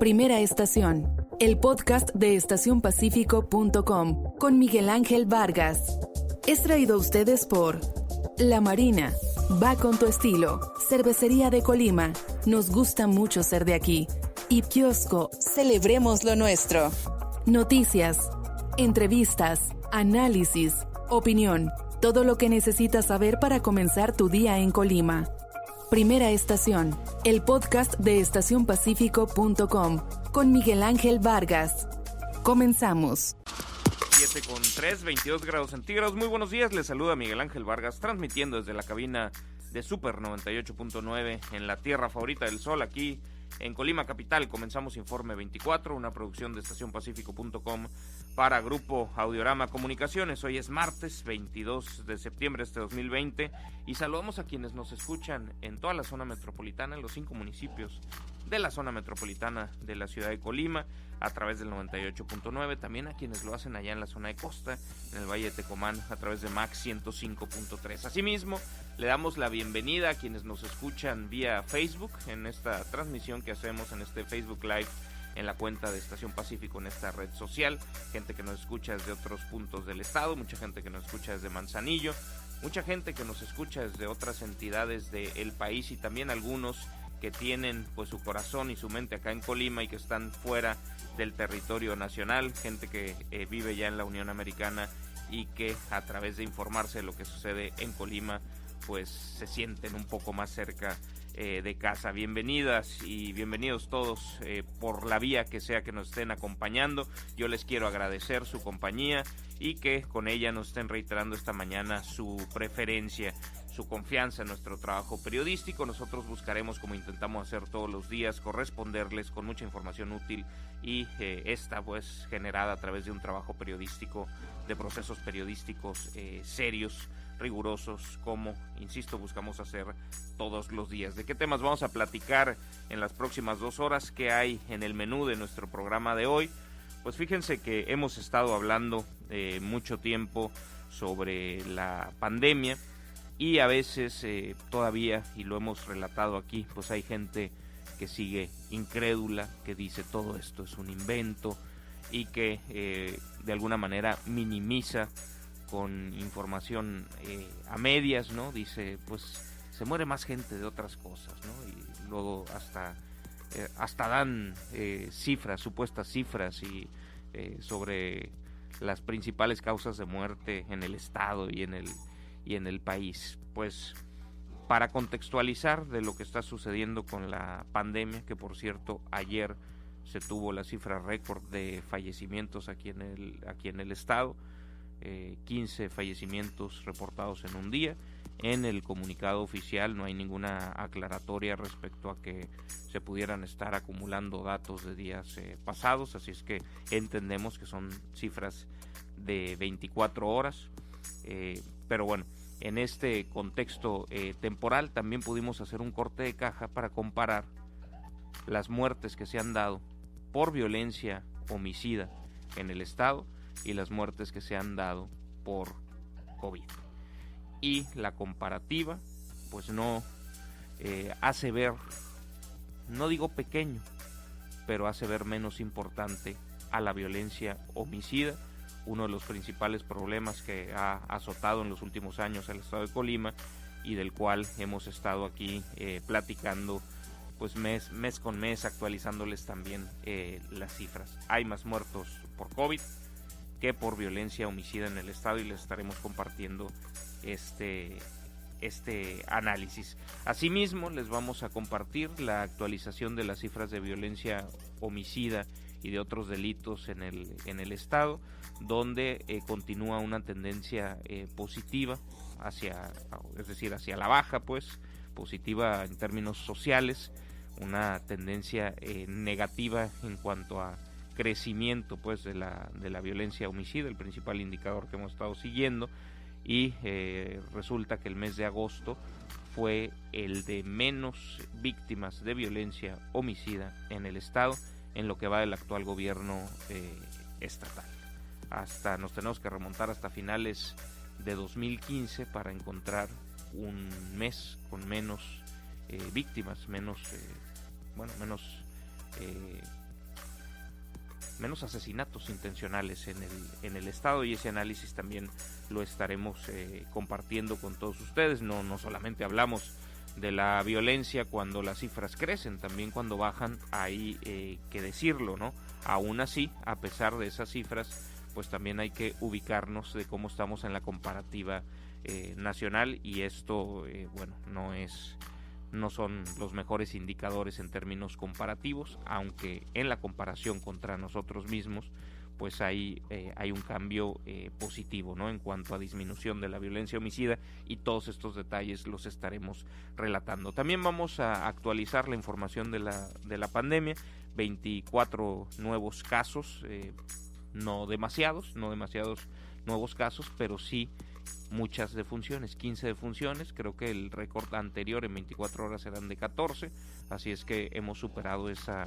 Primera estación, el podcast de estacionpacífico.com con Miguel Ángel Vargas. Es traído a ustedes por La Marina, va con tu estilo, Cervecería de Colima, nos gusta mucho ser de aquí, y Kiosco, celebremos lo nuestro. Noticias, entrevistas, análisis, opinión, todo lo que necesitas saber para comenzar tu día en Colima. Primera estación, el podcast de estacionpacífico.com con Miguel Ángel Vargas. Comenzamos. 7:03, 22 grados centígrados. Muy buenos días, les saluda Miguel Ángel Vargas, transmitiendo desde la cabina de Super 98.9 en la tierra favorita del sol, aquí en Colima capital. Comenzamos Informe 24, una producción de estacionpacífico.com para Grupo Audiorama Comunicaciones. Hoy es martes 22 de septiembre de 2020 y saludamos a quienes nos escuchan en toda la zona metropolitana, en los 5 municipios de la zona metropolitana de la ciudad de Colima, a través del 98.9, también a quienes lo hacen allá en la zona de costa, en el Valle de Tecomán, a través de Max 105.3. Asimismo, le damos la bienvenida a quienes nos escuchan vía Facebook, en esta transmisión que hacemos en este Facebook Live, en la cuenta de Estación Pacífico, en esta red social, gente que nos escucha desde otros puntos del estado, mucha gente que nos escucha desde Manzanillo, mucha gente que nos escucha desde otras entidades del país y también algunos que tienen pues su corazón y su mente acá en Colima y que están fuera del territorio nacional, gente que vive ya en la Unión Americana y que a través de informarse de lo que sucede en Colima pues se sienten un poco más cerca de casa. Bienvenidas y bienvenidos todos por la vía que sea que nos estén acompañando. Yo les quiero agradecer su compañía y que con ella nos estén reiterando esta mañana su preferencia, su confianza en nuestro trabajo periodístico. Nosotros buscaremos, como intentamos hacer todos los días, corresponderles con mucha información útil y esta pues generada a través de un trabajo periodístico, de procesos periodísticos serios, rigurosos, como, insisto, buscamos hacer todos los días. ¿De qué temas vamos a platicar en las próximas 2 horas? ¿Qué hay en el menú de nuestro programa de hoy? Pues fíjense que hemos estado hablando mucho tiempo sobre la pandemia y a veces todavía, y lo hemos relatado aquí, pues hay gente que sigue incrédula, que dice todo esto es un invento y que de alguna manera minimiza con información a medias, ¿no? Dice, pues se muere más gente de otras cosas, ¿no? Y luego hasta dan cifras, supuestas cifras y sobre las principales causas de muerte en el estado y en el país. Pues para contextualizar de lo que está sucediendo con la pandemia, que por cierto ayer se tuvo la cifra récord de fallecimientos aquí en el estado, 15 fallecimientos reportados en un día. En el comunicado oficial no hay ninguna aclaratoria respecto a que se pudieran estar acumulando datos de días pasados, así es que entendemos que son cifras de 24 horas, pero bueno, en este contexto temporal también pudimos hacer un corte de caja para comparar las muertes que se han dado por violencia homicida en el estado y las muertes que se han dado por COVID. Y la comparativa pues no hace ver, no digo pequeño, pero hace ver menos importante a la violencia homicida, uno de los principales problemas que ha azotado en los últimos años el estado de Colima y del cual hemos estado aquí platicando pues mes con mes, actualizándoles también las cifras. Hay más muertos por COVID que por violencia homicida en el estado y les estaremos compartiendo este análisis. Asimismo, les vamos a compartir la actualización de las cifras de violencia homicida y de otros delitos en el estado, donde continúa una tendencia positiva hacia la baja, pues positiva en términos sociales, una tendencia negativa en cuanto a crecimiento pues de la violencia homicida, el principal indicador que hemos estado siguiendo, y resulta que el mes de agosto fue el de menos víctimas de violencia homicida en el estado en lo que va del actual gobierno estatal. Nos tenemos que remontar hasta finales de 2015 para encontrar un mes con menos víctimas, menos asesinatos intencionales en el estado, y ese análisis también lo estaremos compartiendo con todos ustedes. No solamente hablamos de la violencia cuando las cifras crecen, también cuando bajan hay que decirlo, ¿no? Aún así, a pesar de esas cifras, pues también hay que ubicarnos de cómo estamos en la comparativa nacional, y esto no son los mejores indicadores en términos comparativos, aunque en la comparación contra nosotros mismos pues hay un cambio positivo, ¿no? En cuanto a disminución de la violencia homicida, y todos estos detalles los estaremos relatando. También vamos a actualizar la información de la pandemia. 24 nuevos casos, no demasiados nuevos casos, pero sí muchas defunciones, 15 defunciones. Creo que el récord anterior en 24 horas eran de 14, así es que hemos superado esa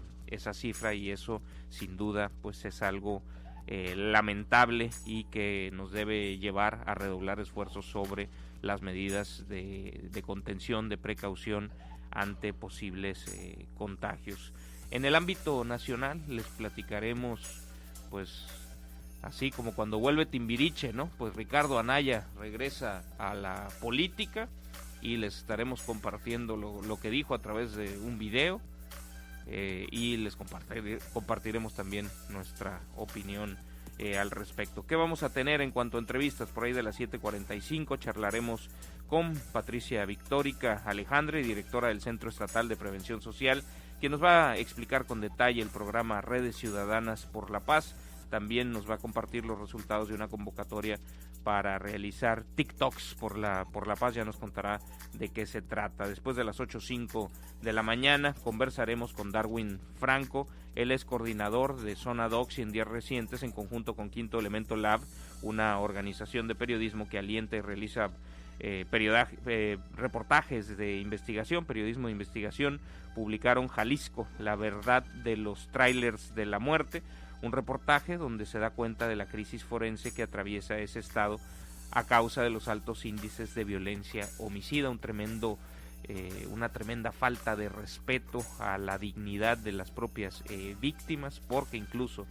cifra, y eso sin duda pues es algo lamentable, y que nos debe llevar a redoblar esfuerzos sobre las medidas de contención, de precaución ante posibles contagios. En el ámbito nacional les platicaremos, pues así como cuando vuelve Timbiriche, ¿no? Pues Ricardo Anaya regresa a la política, y les estaremos compartiendo lo que dijo a través de un video, y les compartiremos también nuestra opinión al respecto. ¿Qué vamos a tener en cuanto a entrevistas? Por ahí de las 7:45 charlaremos con Patricia Victórica Alejandre, directora del Centro Estatal de Prevención Social, quien nos va a explicar con detalle el programa Redes Ciudadanas por la Paz. También nos va a compartir los resultados de una convocatoria para realizar TikToks por la paz. Ya nos contará de qué se trata. Después de las 8:05 de la mañana conversaremos con Darwin Franco. Él es coordinador de Zona Doxy en días recientes, en conjunto con Quinto Elemento Lab, una organización de periodismo que alienta y realiza reportajes de investigación, periodismo de investigación. Publicaron Jalisco, la verdad de los trailers de la muerte, un reportaje donde se da cuenta de la crisis forense que atraviesa ese estado a causa de los altos índices de violencia homicida, una tremenda falta de respeto a la dignidad de las propias víctimas, porque incluso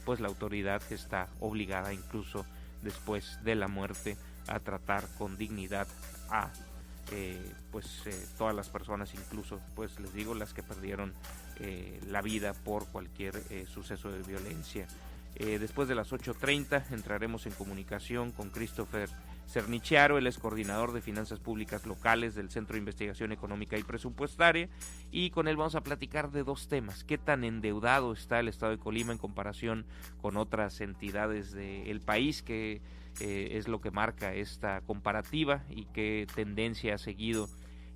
pues la autoridad está obligada, incluso después de la muerte, a tratar con dignidad a todas las personas, incluso pues les digo, las que perdieron la vida por cualquier suceso de violencia. Después de las 8:30 entraremos en comunicación con Christopher Cernichiaro. Él es coordinador de finanzas públicas locales del Centro de Investigación Económica y Presupuestaria, y con él vamos a platicar de dos temas: qué tan endeudado está el estado de Colima en comparación con otras entidades del país, que es lo que marca esta comparativa y qué tendencia ha seguido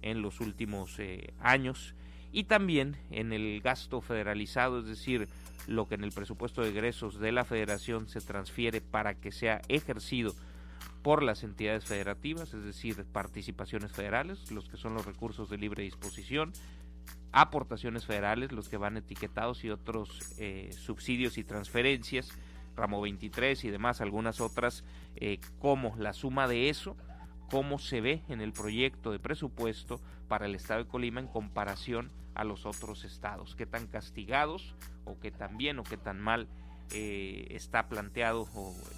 en los últimos años. Y también en el gasto federalizado, es decir, lo que en el presupuesto de egresos de la federación se transfiere para que sea ejercido por las entidades federativas, es decir, participaciones federales, los que son los recursos de libre disposición, aportaciones federales, los que van etiquetados, y otros subsidios y transferencias, ramo 23 y demás, algunas otras, como la suma de eso, cómo se ve en el proyecto de presupuesto para el estado de Colima en comparación a los otros estados, qué tan castigados o qué tan bien o qué tan mal está planteado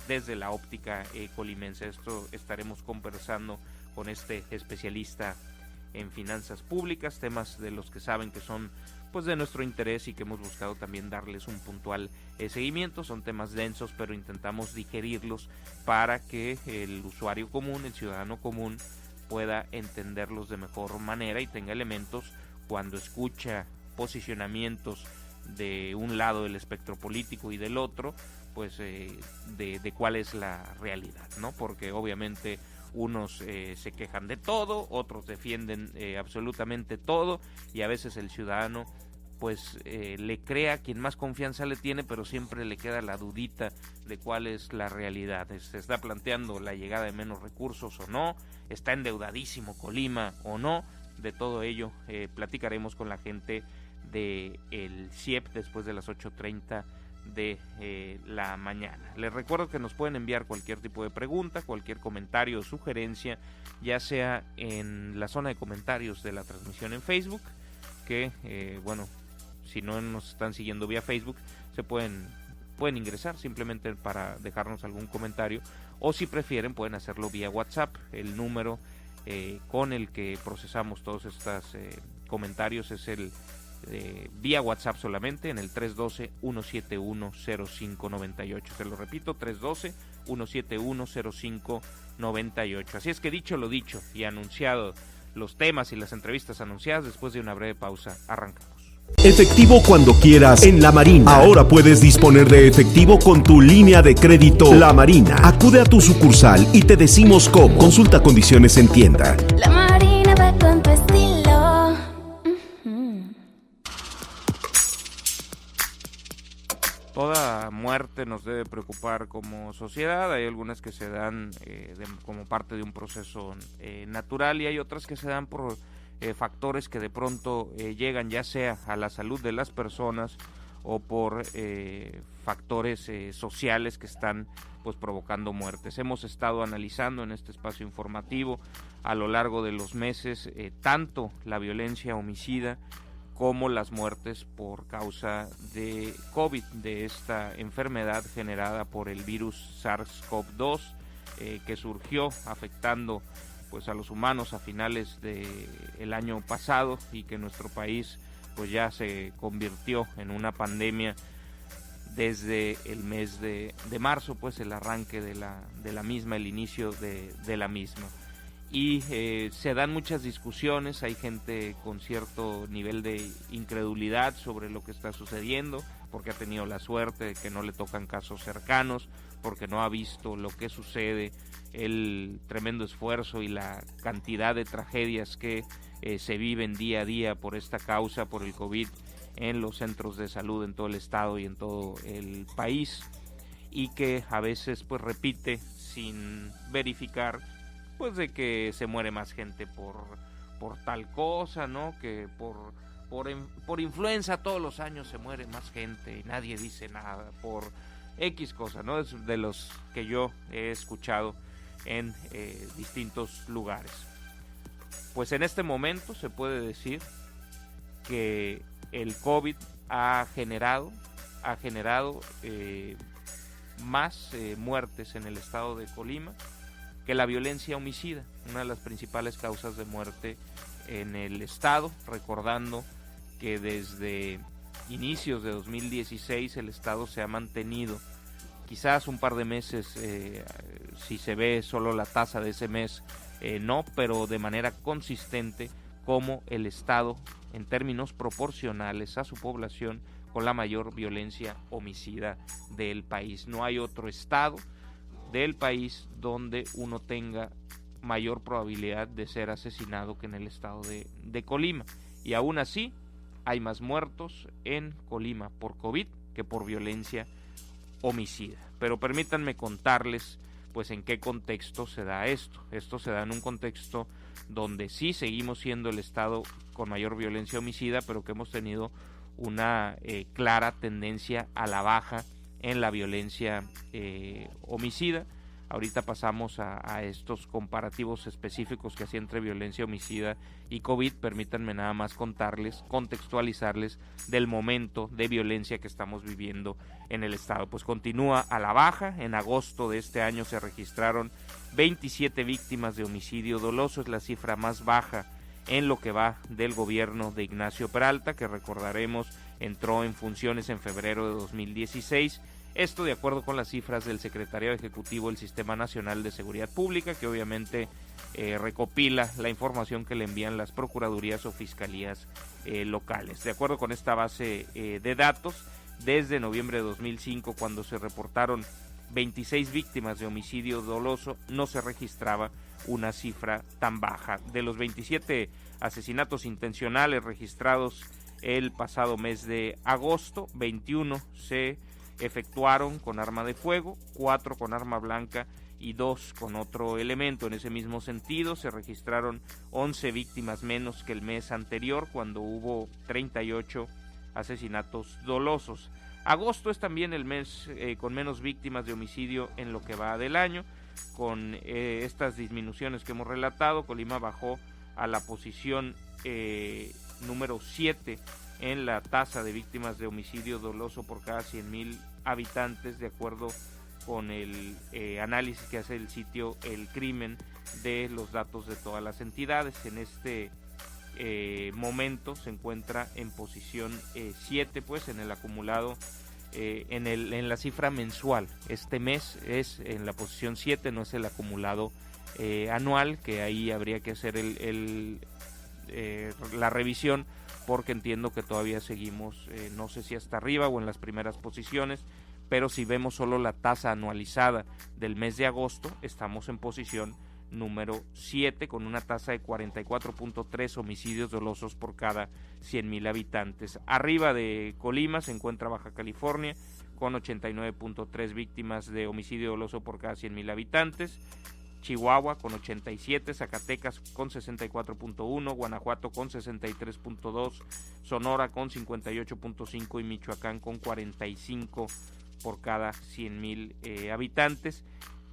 desde la óptica colimense. Esto estaremos conversando con este especialista en finanzas públicas, temas de los que saben que son pues de nuestro interés y que hemos buscado también darles un puntual seguimiento. Son temas densos, pero intentamos digerirlos para que el usuario común, el ciudadano común, pueda entenderlos de mejor manera y tenga elementos cuando escucha posicionamientos de un lado del espectro político y del otro, pues de cuál es la realidad, ¿no? Porque obviamente unos se quejan de todo, otros defienden absolutamente todo, y a veces el ciudadano pues le cree a quien más confianza le tiene, pero siempre le queda la dudita de cuál es la realidad. ¿Se está planteando la llegada de menos recursos o no? ¿Está endeudadísimo Colima o no? De todo ello platicaremos con la gente del CIEP después de las 8:30 de la mañana. Les recuerdo que nos pueden enviar cualquier tipo de pregunta, cualquier comentario o sugerencia, ya sea en la zona de comentarios de la transmisión en Facebook, que si no nos están siguiendo vía Facebook, se pueden ingresar simplemente para dejarnos algún comentario, o si prefieren pueden hacerlo vía WhatsApp. El número con el que procesamos todos estos comentarios es el vía WhatsApp solamente, en el 312-171-0598. Se lo repito, 312-171-0598. Así es que dicho lo dicho y anunciado los temas y las entrevistas anunciadas, después de una breve pausa, arrancamos. Efectivo cuando quieras en La Marina. Ahora puedes disponer de efectivo con tu línea de crédito La Marina. Acude a tu sucursal y te decimos cómo. Consulta condiciones en tienda. La Marina va con tu estilo. Toda muerte nos debe preocupar como sociedad. Hay algunas que se dan como parte de un proceso natural, y hay otras que se dan por factores que de pronto llegan ya sea a la salud de las personas o por factores sociales que están pues provocando muertes. Hemos estado analizando en este espacio informativo a lo largo de los meses tanto la violencia homicida como las muertes por causa de COVID, de esta enfermedad generada por el virus SARS-CoV-2 que surgió afectando pues a los humanos a finales del año pasado, y que nuestro país pues ya se convirtió en una pandemia desde el mes de marzo, pues el arranque de la misma, el inicio de la misma. Y se dan muchas discusiones, hay gente con cierto nivel de incredulidad sobre lo que está sucediendo, porque ha tenido la suerte de que no le tocan casos cercanos, porque no ha visto lo que sucede, el tremendo esfuerzo y la cantidad de tragedias que se viven día a día por esta causa, por el COVID, en los centros de salud en todo el estado y en todo el país, y que a veces pues repite sin verificar pues de que se muere más gente por tal cosa, ¿no? Que por influenza todos los años se muere más gente y nadie dice nada, por X cosa, ¿no? Es de los que yo he escuchado en distintos lugares. Pues en este momento se puede decir que el COVID ha generado más muertes en el estado de Colima que la violencia homicida, una de las principales causas de muerte en el estado, recordando que desde inicios de 2016 el estado se ha mantenido, quizás un par de meses, si se ve solo la tasa de ese mes, no, pero de manera consistente, como el estado en términos proporcionales a su población con la mayor violencia homicida del país. No hay otro estado del país donde uno tenga mayor probabilidad de ser asesinado que en el estado de Colima, y aún así hay más muertos en Colima por COVID que por violencia homicida. Pero permítanme contarles pues en qué contexto se da esto. Esto se da en un contexto donde sí seguimos siendo el estado con mayor violencia homicida, pero que hemos tenido una clara tendencia a la baja en la violencia homicida. Ahorita pasamos a estos comparativos específicos que hacía entre violencia homicida y COVID. Permítanme nada más contextualizarles del momento de violencia que estamos viviendo en el estado. Pues continúa a la baja. En agosto de este año se registraron 27 víctimas de homicidio doloso, es la cifra más baja en lo que va del gobierno de Ignacio Peralta, que recordaremos entró en funciones en febrero de 2016. Esto de acuerdo con las cifras del Secretariado Ejecutivo del Sistema Nacional de Seguridad Pública, que obviamente recopila la información que le envían las procuradurías o fiscalías locales. De acuerdo con esta base de datos, desde noviembre de 2005, cuando se reportaron 26 víctimas de homicidio doloso, no se registraba una cifra tan baja. De los 27 asesinatos intencionales registrados el pasado mes de agosto, 21 se efectuaron con arma de fuego, 4 con arma blanca y 2 con otro elemento. En ese mismo sentido, se registraron 11 víctimas menos que el mes anterior, cuando hubo 38 asesinatos dolosos. Agosto es también el mes con menos víctimas de homicidio en lo que va del año. Con estas disminuciones que hemos relatado, Colima bajó a la posición número 7 en la tasa de víctimas de homicidio doloso por cada 100,000 habitantes, de acuerdo con el análisis que hace el sitio El Crimen de los datos de todas las entidades. En este momento se encuentra en posición 7, pues en el acumulado, en la cifra mensual. Este mes es en la posición 7, no es el acumulado anual, que ahí habría que hacer la revisión, porque entiendo que todavía seguimos, no sé si hasta arriba o en las primeras posiciones, pero si vemos solo la tasa anualizada del mes de agosto, estamos en posición número 7, con una tasa de 44.3 homicidios dolosos por cada 100,000 habitantes. Arriba de Colima se encuentra Baja California, con 89.3 víctimas de homicidio doloso por cada 100,000 habitantes. Chihuahua con 87, Zacatecas con 64.1, Guanajuato con 63.2, Sonora con 58.5 y Michoacán con 45 por cada 100,000 habitantes.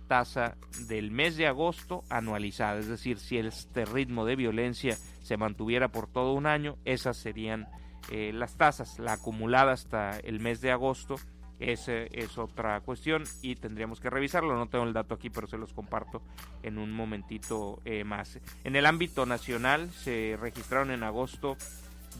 Tasa del mes de agosto anualizada, es decir, si este ritmo de violencia se mantuviera por todo un año, esas serían las tasas. La acumulada hasta el mes de agosto es otra cuestión y tendríamos que revisarlo. No tengo el dato aquí, pero se los comparto en un momentito más. En el ámbito nacional se registraron en agosto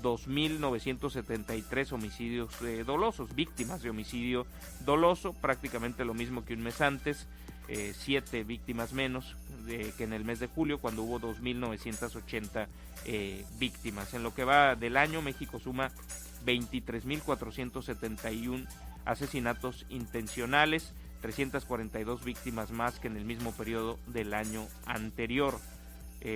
2.973 homicidios dolosos, víctimas de homicidio doloso, prácticamente lo mismo que un mes antes, 7 víctimas menos que en el mes de julio, cuando hubo 2.980 víctimas. En lo que va del año, México suma 23.471 asesinatos intencionales, 342 víctimas más que en el mismo periodo del año anterior,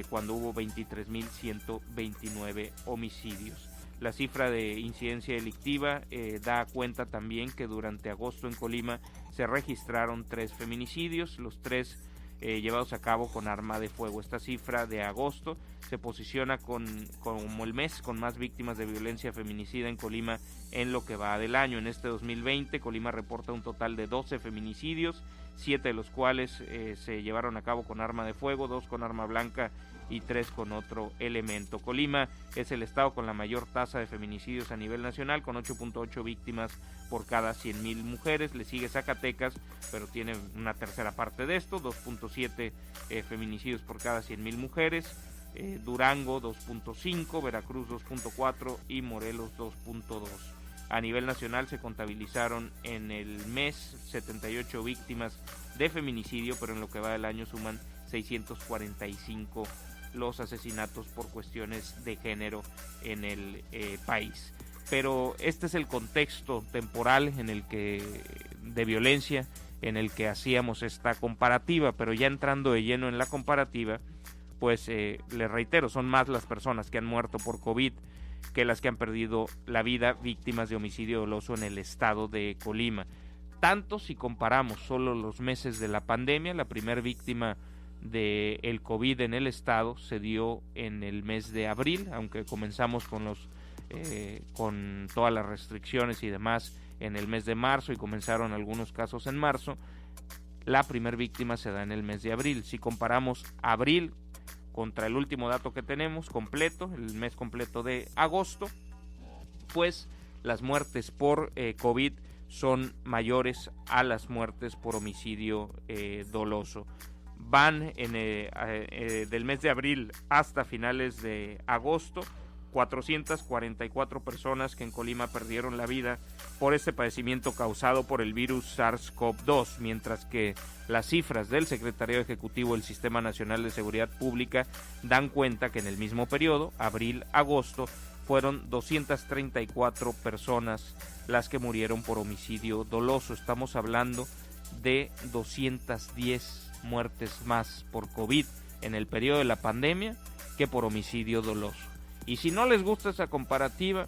cuando hubo 23.129 homicidios. La cifra de incidencia delictiva da cuenta también que durante agosto en Colima se registraron 3 feminicidios, los 3 llevados a cabo con arma de fuego. Esta cifra de agosto se posiciona como el mes con más víctimas de violencia feminicida en Colima en lo que va del año. En este 2020, Colima reporta un total de 12 feminicidios, 7 de los cuales se llevaron a cabo con arma de fuego, 2 con arma blanca y 3 con otro elemento. Colima es el estado con la mayor tasa de feminicidios a nivel nacional, con 8.8 víctimas por cada 100,000 mujeres. Le sigue Zacatecas, pero tiene una tercera parte de esto, 2.7 feminicidios por cada 100,000 mujeres. Durango 2.5, Veracruz 2.4 y Morelos 2.2. A nivel nacional se contabilizaron en el mes 78 víctimas de feminicidio, pero en lo que va del año suman 645 los asesinatos por cuestiones de género en el país. Pero este es el contexto temporal en el que de violencia en el que hacíamos esta comparativa, pero ya entrando de lleno en la comparativa, pues les reitero, son más las personas que han muerto por COVID que las que han perdido la vida víctimas de homicidio doloso en el estado de Colima. Tanto si comparamos solo los meses de la pandemia, la primera víctima del COVID en el estado se dio en el mes de abril, aunque comenzamos con todas las restricciones y demás en el mes de marzo y comenzaron algunos casos en marzo. La primera víctima se da en el mes de abril. Si comparamos abril contra el último dato que tenemos completo, el mes completo de agosto, pues las muertes por COVID son mayores a las muertes por homicidio doloso. Van del mes de abril hasta finales de agosto 444 personas que en Colima perdieron la vida por este padecimiento causado por el virus SARS-CoV-2, mientras que las cifras del Secretariado Ejecutivo del Sistema Nacional de Seguridad Pública dan cuenta que en el mismo periodo, abril-agosto, fueron 234 personas las que murieron por homicidio doloso. Estamos hablando de 210 muertes más por COVID en el periodo de la pandemia que por homicidio doloso. Y si no les gusta esa comparativa,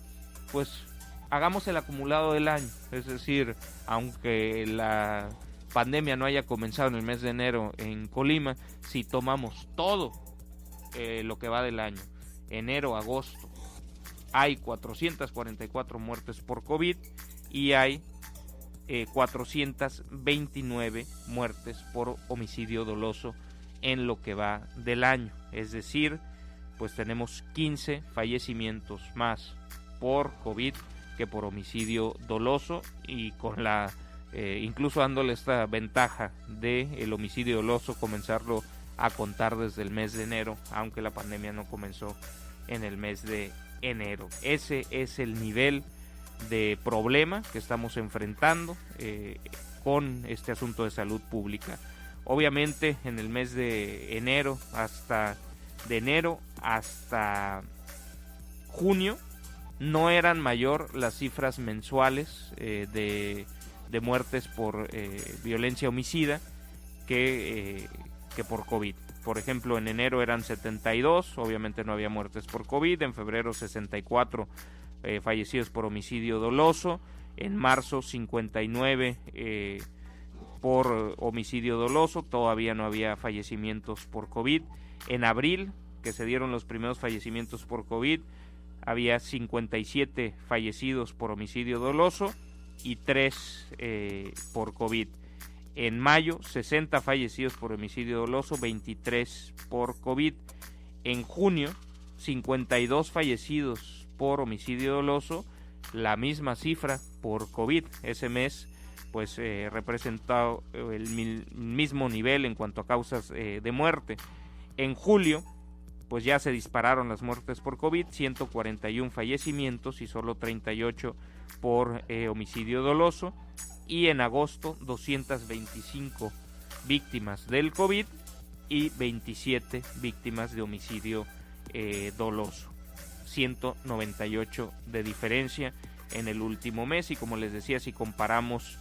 pues hagamos el acumulado del año. Es decir, aunque la pandemia no haya comenzado en el mes de enero en Colima, si tomamos todo lo que va del año, enero, agosto, hay 444 muertes por COVID y hay 429 muertes por homicidio doloso en lo que va del año. Es decir, pues tenemos 15 fallecimientos más por COVID que por homicidio doloso, y con la incluso dándole esta ventaja de el homicidio doloso comenzarlo a contar desde el mes de enero, aunque la pandemia no comenzó en el mes de enero. Ese es el nivel de problema que estamos enfrentando con este asunto de salud pública. Obviamente en el mes de enero hasta junio no eran mayor las cifras mensuales de muertes por violencia homicida que por COVID. Por ejemplo, en enero eran 72, obviamente no había muertes por COVID. En febrero 64 fallecidos por homicidio doloso. En marzo 59 por homicidio doloso, todavía no había fallecimientos por COVID. En abril, que se dieron los primeros fallecimientos por COVID, había 57 fallecidos por homicidio doloso y 3 por COVID. En mayo, 60 fallecidos por homicidio doloso, 23 por COVID. En junio, 52 fallecidos por homicidio doloso, la misma cifra por COVID. Ese mes pues representó el mismo nivel en cuanto a causas de muerte. En julio pues ya se dispararon las muertes por COVID, 141 fallecimientos y solo 38 por homicidio doloso. Y en agosto 225 víctimas del COVID y 27 víctimas de homicidio doloso. 198 de diferencia en el último mes, y como les decía, si comparamos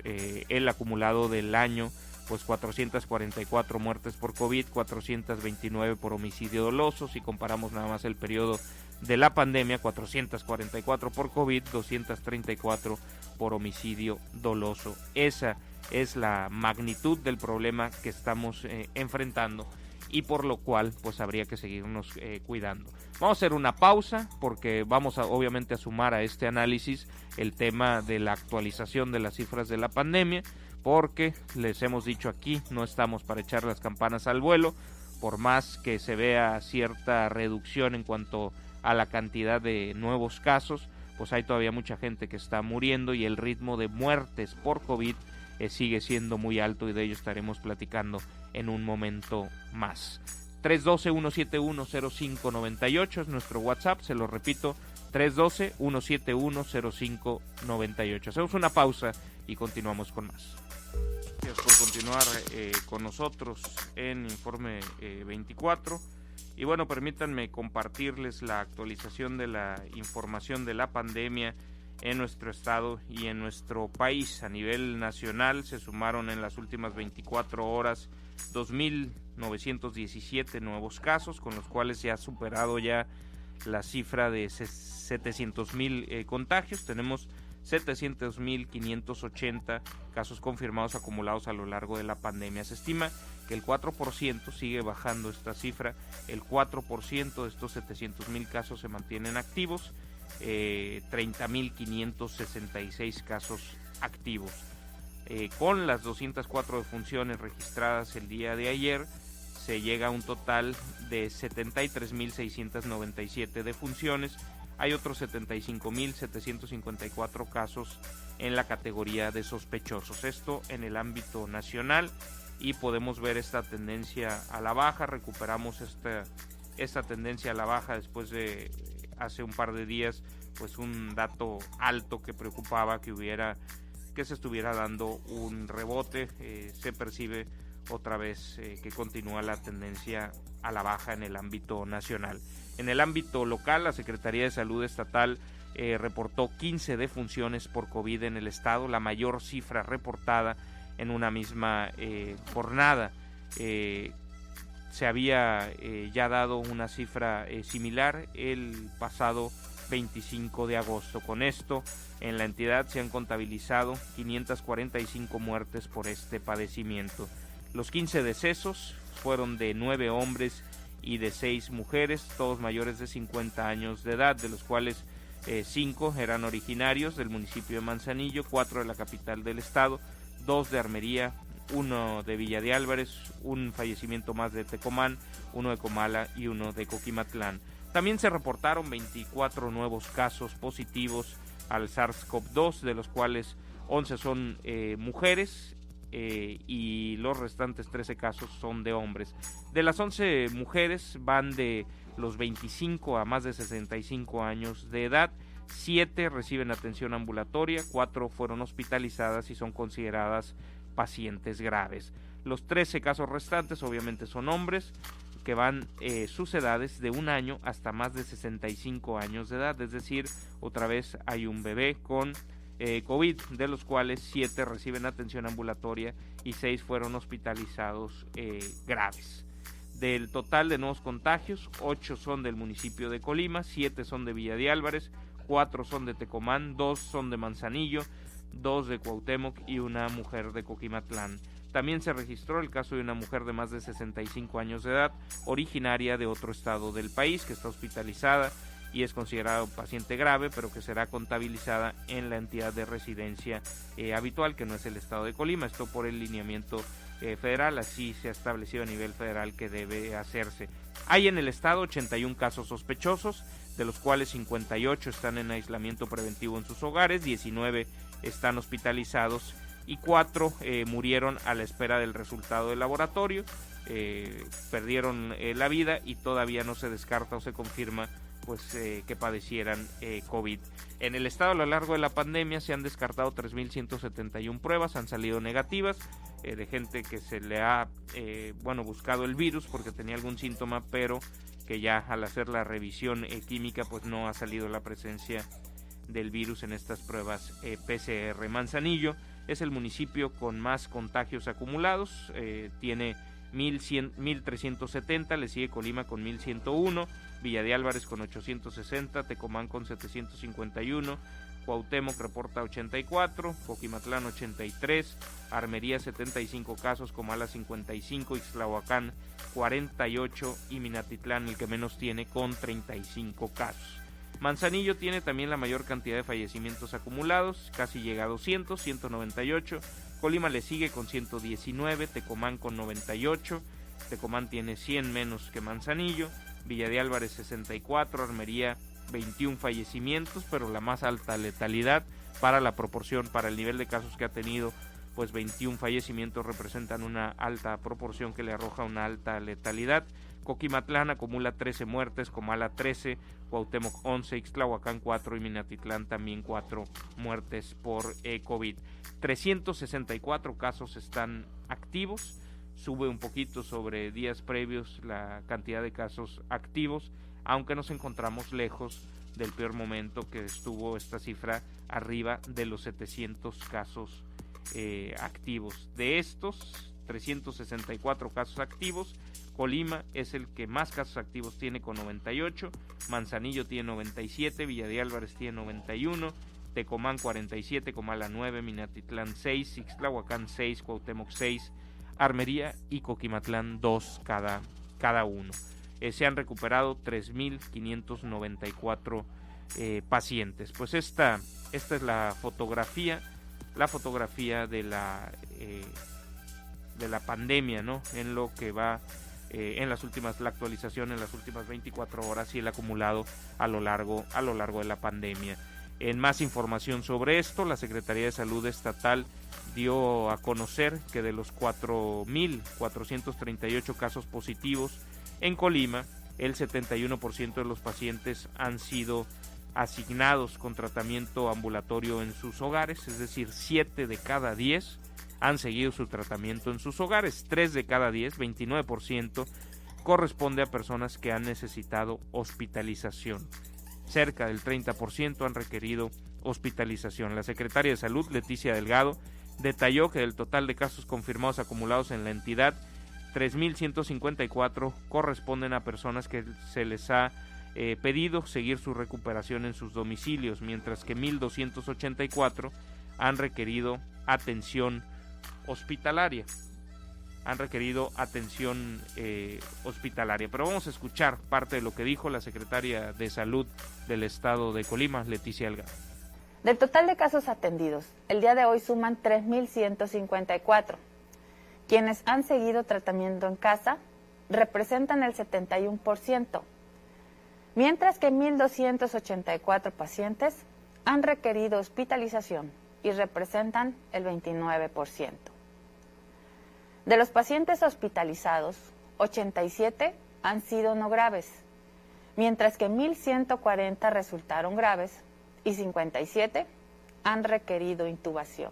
el acumulado del año, pues 444 muertes por COVID, 429 por homicidio doloso. Si comparamos nada más el periodo de la pandemia, 444 por COVID, 234 por homicidio doloso. Esa es la magnitud del problema que estamos enfrentando, y por lo cual pues habría que seguirnos cuidando. Vamos a hacer una pausa porque vamos obviamente a sumar a este análisis el tema de la actualización de las cifras de la pandemia, porque les hemos dicho aquí, no estamos para echar las campanas al vuelo. Por más que se vea cierta reducción en cuanto a la cantidad de nuevos casos, pues hay todavía mucha gente que está muriendo y el ritmo de muertes por COVID sigue siendo muy alto, y de ello estaremos platicando en un momento más. 312-171-0598 es nuestro WhatsApp, se lo repito, 312-171-0598. Hacemos una pausa y continuamos con más. Gracias por continuar con nosotros en Informe 24. Y bueno, permítanme compartirles la actualización de la información de la pandemia en nuestro estado y en nuestro país. A nivel nacional se sumaron en las últimas 24 horas 2.917 nuevos casos, con los cuales se ha superado ya la cifra de 700,000 contagios. Tenemos 700,580 casos confirmados acumulados a lo largo de la pandemia. Se estima que el 4% sigue bajando esta cifra. El 4% de estos 700,000 casos se mantienen activos. 30,566 casos activos. Con las 204 defunciones registradas el día de ayer, se llega a un total de 73,697 defunciones. Hay otros 75,754 casos en la categoría de sospechosos. Esto en el ámbito nacional, y podemos ver esta tendencia a la baja. Recuperamos esta tendencia a la baja después de hace un par de días pues un dato alto que preocupaba que se estuviera dando un rebote. Se percibe otra vez que continúa la tendencia a la baja en el ámbito nacional. En el ámbito local, la Secretaría de Salud Estatal reportó 15 defunciones por COVID en el estado, la mayor cifra reportada en una misma jornada. Se había ya dado una cifra similar el pasado 25 de agosto. Con esto, en la entidad se han contabilizado 545 muertes por este padecimiento. Los 15 decesos fueron de 9 hombres y de 6 mujeres, todos mayores de 50 años de edad, de los cuales 5 eran originarios del municipio de Manzanillo, 4 de la capital del estado, 2 de Armería, 1 de Villa de Álvarez, un fallecimiento más de Tecomán, 1 de Comala y 1 de Coquimatlán. También se reportaron 24 nuevos casos positivos al SARS-CoV-2, de los cuales 11 son mujeres y los restantes 13 casos son de hombres. De las 11 mujeres van de los 25 a más de 65 años de edad. 7 reciben atención ambulatoria, 4 fueron hospitalizadas y son consideradas pacientes graves. Los 13 casos restantes obviamente son hombres que van sus edades de 1 año hasta más de 65 años de edad, es decir, otra vez hay un bebé con COVID, de los cuales 7 reciben atención ambulatoria y 6 fueron hospitalizados graves. Del total de nuevos contagios, 8 son del municipio de Colima, 7 son de Villa de Álvarez, 4 son de Tecomán, 2 son de Manzanillo, 2 de Cuauhtémoc y una mujer de Coquimatlán. También se registró el caso de una mujer de más de 65 años de edad, originaria de otro estado del país, que está hospitalizada y es considerada paciente grave, pero que será contabilizada en la entidad de residencia habitual, que no es el estado de Colima. Esto por el lineamiento federal, así se ha establecido a nivel federal que debe hacerse. Hay en el estado 81 casos sospechosos, de los cuales 58 están en aislamiento preventivo en sus hogares, 19 están hospitalizados y 4 murieron a la espera del resultado del laboratorio, perdieron la vida y todavía no se descarta o se confirma pues que padecieran COVID. En el estado a lo largo de la pandemia se han descartado 3.171 pruebas, han salido negativas de gente que se le ha buscado el virus porque tenía algún síntoma, pero que ya al hacer la revisión química pues no ha salido la presencia del virus en estas pruebas PCR. Manzanillo es el municipio con más contagios acumulados, tiene 1.370, le sigue Colima con 1.101, Villa de Álvarez con 860, Tecomán con 751, Cuauhtémoc reporta 84, Coquimatlán 83, Armería 75 casos, Comala 55, Ixtlahuacán 48 y Minatitlán el que menos tiene con 35 casos. Manzanillo tiene también la mayor cantidad de fallecimientos acumulados, casi llega a 200, 198. Colima le sigue con 119, Tecomán con 98, Tecomán tiene 100 menos que Manzanillo, Villa de Álvarez 64, Armería 21 fallecimientos, pero la más alta letalidad para la proporción, para el nivel de casos que ha tenido, pues 21 fallecimientos representan una alta proporción que le arroja una alta letalidad. Coquimatlán acumula 13 muertes, Comala 13, Cuauhtémoc 11, Ixtlahuacán 4 y Minatitlán también 4 muertes por COVID. 364 casos están activos, sube un poquito sobre días previos la cantidad de casos activos, aunque nos encontramos lejos del peor momento que estuvo esta cifra arriba de los 700 casos activos. De estos 364 casos activos, Colima es el que más casos activos tiene con 98, Manzanillo tiene 97, Villa de Álvarez tiene 91, Tecomán 47, Comala 9, Minatitlán 6, Ixtlahuacán 6, Cuauhtémoc 6, Armería y Coquimatlán 2 cada uno. Se han recuperado 3.594 pacientes. Pues esta es la fotografía de la pandemia, ¿no? En lo que va la actualización en las últimas 24 horas y el acumulado a lo largo de la pandemia. En más información sobre esto, la Secretaría de Salud Estatal dio a conocer que de los 4.438 casos positivos en Colima, el 71% de los pacientes han sido asignados con tratamiento ambulatorio en sus hogares, es decir, 7 de cada 10 han seguido su tratamiento en sus hogares, 3 de cada 10, 29%, corresponde a personas que han necesitado hospitalización. Cerca del 30% han requerido hospitalización. La secretaria de Salud, Leticia Delgado, detalló que del total de casos confirmados acumulados en la entidad, 3.154 corresponden a personas que se les ha pedido seguir su recuperación en sus domicilios, mientras que 1.284 han requerido atención hospitalaria. Pero vamos a escuchar parte de lo que dijo la secretaria de Salud del estado de Colima, Leticia Delgado. Del total de casos atendidos, el día de hoy suman 3.154. Quienes han seguido tratamiento en casa representan el 71%. mientras que 1.284 pacientes han requerido hospitalización y representan el 29%. De los pacientes hospitalizados, 87 han sido no graves, mientras que 1.140 resultaron graves y 57 han requerido intubación.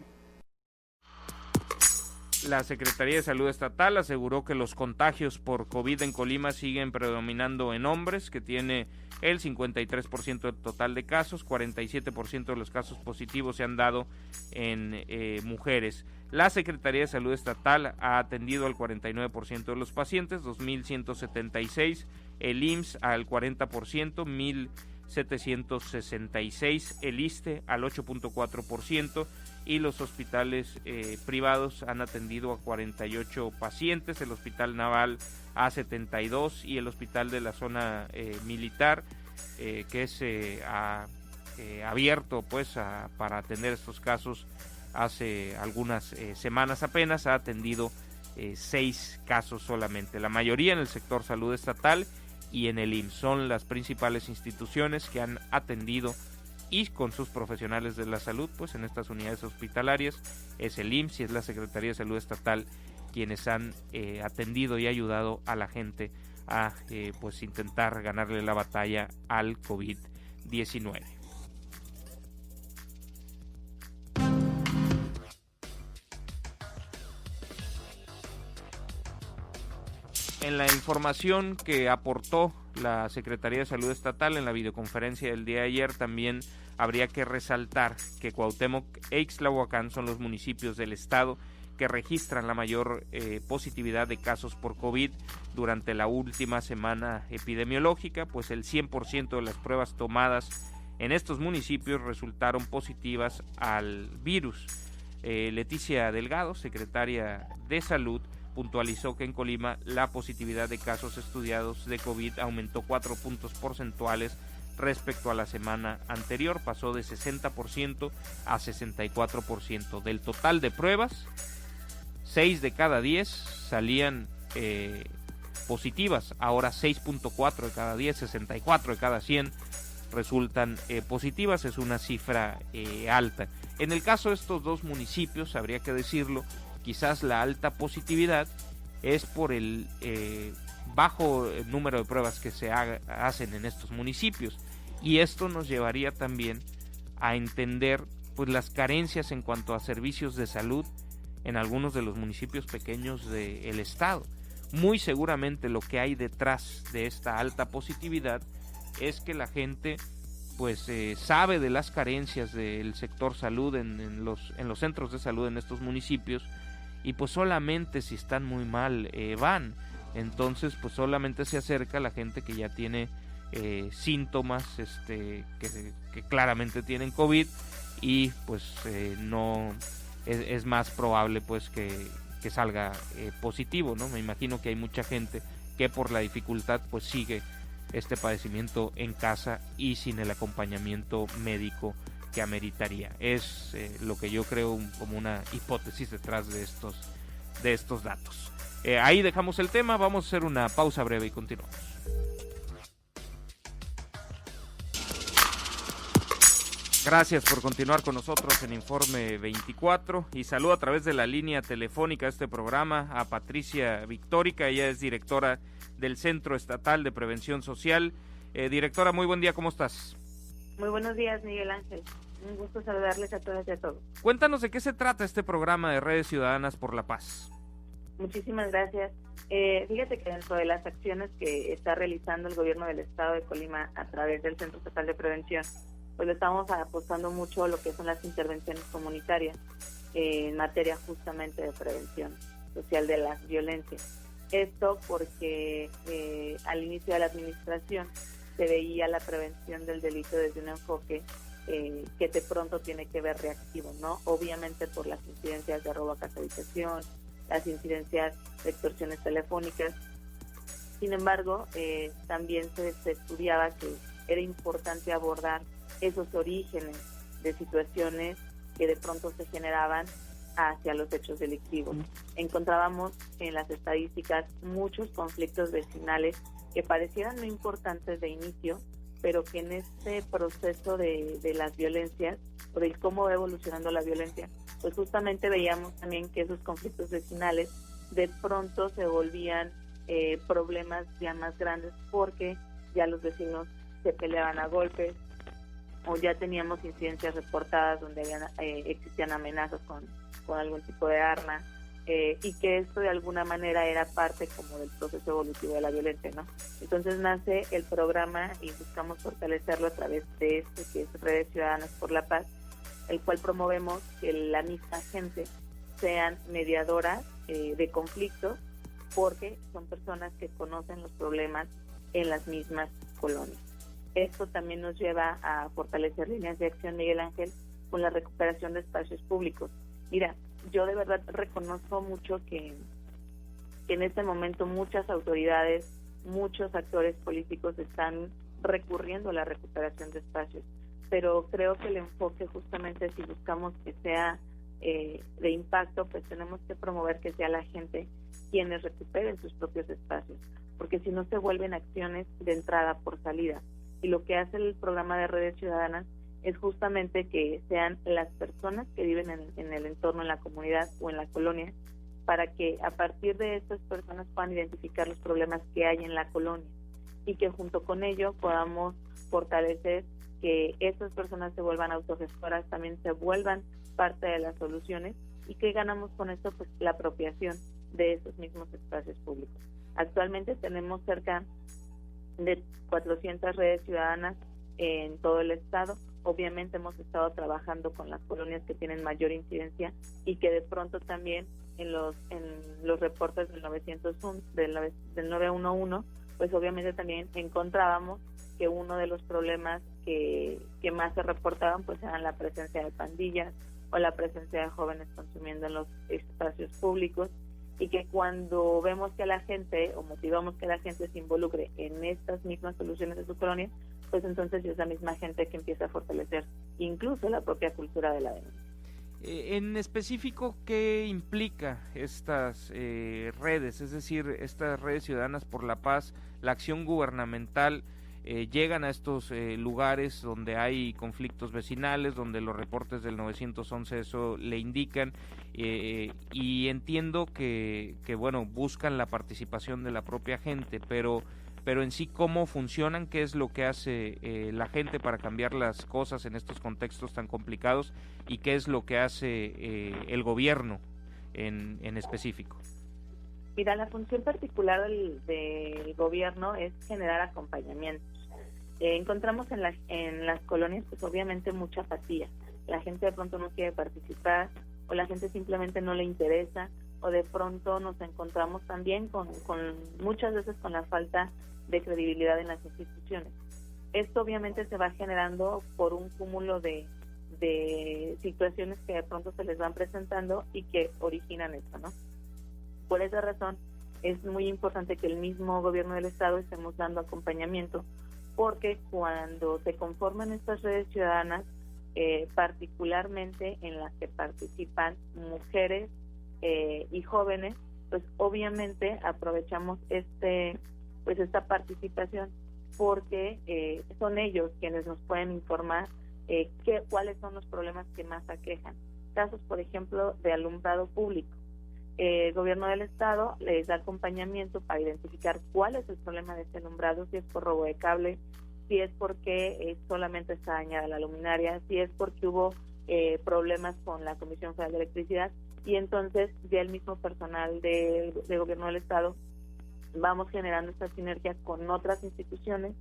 La Secretaría de Salud Estatal aseguró que los contagios por COVID en Colima siguen predominando en hombres, que tiene el 53% del total de casos, 47% de los casos positivos se han dado en mujeres. La Secretaría de Salud Estatal ha atendido al 49% de los pacientes, 2.176, el IMSS al 40%, 1.766, el ISSSTE al 8.4%, y los hospitales privados han atendido a 48 pacientes, el Hospital Naval a 72 y el Hospital de la Zona Militar, que es abierto pues para atender estos casos hace algunas semanas apenas, ha atendido 6 casos solamente, la mayoría en el sector salud estatal y en el IMSS. Son las principales instituciones que han atendido y con sus profesionales de la salud, pues en estas unidades hospitalarias es el IMSS y es la Secretaría de Salud Estatal quienes han atendido y ayudado a la gente a pues intentar ganarle la batalla al COVID-19. En la información que aportó la Secretaría de Salud Estatal en la videoconferencia del día de ayer, también habría que resaltar que Cuauhtémoc e Ixtlahuacán son los municipios del estado que registran la mayor positividad de casos por COVID durante la última semana epidemiológica, pues el 100% de las pruebas tomadas en estos municipios resultaron positivas al virus. Leticia Delgado, secretaria de Salud, puntualizó que en Colima la positividad de casos estudiados de COVID aumentó 4 puntos porcentuales respecto a la semana anterior, pasó de 60% a 64%. Del total de pruebas, 6 de cada 10 salían positivas, ahora 6.4 de cada 10, 64 de cada 100 resultan positivas, es una cifra alta. En el caso de estos dos municipios, habría que decirlo, quizás la alta positividad es por el bajo número de pruebas que se hacen en estos municipios, y esto nos llevaría también a entender pues las carencias en cuanto a servicios de salud en algunos de los municipios pequeños del estado. Muy seguramente lo que hay detrás de esta alta positividad es que la gente pues sabe de las carencias del sector salud en los centros de salud en estos municipios, y pues solamente si están muy mal van. Entonces pues solamente se acerca la gente que ya tiene síntomas que claramente tienen COVID, y pues no es más probable pues que salga positivo, ¿no? Me imagino que hay mucha gente que por la dificultad pues sigue este padecimiento en casa y sin el acompañamiento médico que ameritaría. Es lo que yo creo como una hipótesis detrás de estos datos. Ahí dejamos el tema, vamos a hacer una pausa breve y continuamos. Gracias por continuar con nosotros en Informe 24, y saludo a través de la línea telefónica de este programa a Patricia Victórica. Ella es directora del Centro Estatal de Prevención Social. Directora, muy buen día, ¿cómo estás? Muy buenos días, Miguel Ángel. Un gusto saludarles a todas y a todos. Cuéntanos de qué se trata este programa de Redes Ciudadanas por la Paz. Muchísimas gracias. Fíjate que dentro de las acciones que está realizando el gobierno del estado de Colima a través del Centro Estatal de Prevención, pues le estamos apostando mucho a lo que son las intervenciones comunitarias en materia justamente de prevención social de las violencias. Esto porque al inicio de la administración se veía la prevención del delito desde un enfoque que de pronto tiene que ver reactivo, ¿no? Obviamente por las incidencias de robo a casa habitación, las incidencias de extorsiones telefónicas. Sin embargo, también se estudiaba que era importante abordar esos orígenes de situaciones que de pronto se generaban hacia los hechos delictivos. Encontrábamos en las estadísticas muchos conflictos vecinales que parecieran no importantes de inicio, pero que en este proceso de las violencias, o de cómo va evolucionando la violencia, pues justamente veíamos también que esos conflictos vecinales de pronto se volvían problemas ya más grandes, porque ya los vecinos se peleaban a golpes, o ya teníamos incidencias reportadas donde existían amenazas con algún tipo de arma, y que esto de alguna manera era parte como del proceso evolutivo de la violencia, ¿no? Entonces nace el programa y buscamos fortalecerlo a través de que es Redes Ciudadanas por la Paz, el cual promovemos que la misma gente sean mediadoras de conflictos, porque son personas que conocen los problemas en las mismas colonias. Esto también nos lleva a fortalecer líneas de acción, Miguel Ángel, con la recuperación de espacios públicos. Mira, yo de verdad reconozco mucho que en este momento muchas autoridades, muchos actores políticos están recurriendo a la recuperación de espacios, pero creo que el enfoque justamente, si buscamos que sea de impacto, pues tenemos que promover que sea la gente quienes recuperen sus propios espacios, porque si no se vuelven acciones de entrada por salida. Y lo que hace el programa de Redes Ciudadanas es justamente que sean las personas que viven en el entorno, en la comunidad o en la colonia, para que a partir de estas personas puedan identificar los problemas que hay en la colonia, y que junto con ello podamos fortalecer que esas personas se vuelvan autogestoras, también se vuelvan parte de las soluciones, y que ganamos con esto, pues la apropiación de esos mismos espacios públicos. Actualmente tenemos cerca de 400 redes ciudadanas en todo el estado. Obviamente hemos estado trabajando con las colonias que tienen mayor incidencia, y que de pronto también en los reportes del 911, del 911, pues obviamente también encontrábamos que uno de los problemas que más se reportaban pues eran la presencia de pandillas o la presencia de jóvenes consumiendo en los espacios públicos, y que cuando vemos que la gente, o motivamos que la gente se involucre en estas mismas soluciones de su colonia, pues entonces es la misma gente que empieza a fortalecer incluso la propia cultura de la denuncia. En específico, ¿qué implica estas redes? Es decir, estas redes ciudadanas por la paz, la acción gubernamental, llegan a estos lugares donde hay conflictos vecinales, donde los reportes del 911 eso le indican, y entiendo que bueno, buscan la participación de la propia gente, pero en sí, ¿cómo funcionan? ¿Qué es lo que hace la gente para cambiar las cosas en estos contextos tan complicados? ¿Y qué es lo que hace el gobierno en específico? Mira, la función particular del gobierno es generar acompañamientos. Encontramos en las colonias, pues obviamente mucha apatía. La gente de pronto no quiere participar, o la gente simplemente no le interesa, o de pronto nos encontramos también con muchas veces con la falta de credibilidad en las instituciones. Esto obviamente se va generando por un cúmulo de situaciones que de pronto se les van presentando y que originan esto, ¿no? Por esa razón es muy importante que el mismo gobierno del estado estemos dando acompañamiento, porque cuando se conforman estas redes ciudadanas, particularmente en las que participan mujeres y jóvenes, pues obviamente aprovechamos esta participación, porque son ellos quienes nos pueden informar cuáles son los problemas que más aquejan. Casos, por ejemplo, de alumbrado público. El gobierno del estado les da acompañamiento para identificar cuál es el problema de este alumbrado, si es por robo de cable, si es porque solamente está dañada la luminaria, si es porque hubo problemas con la Comisión Federal de Electricidad, y entonces ya el mismo personal del gobierno del estado vamos generando esta sinergia con otras instituciones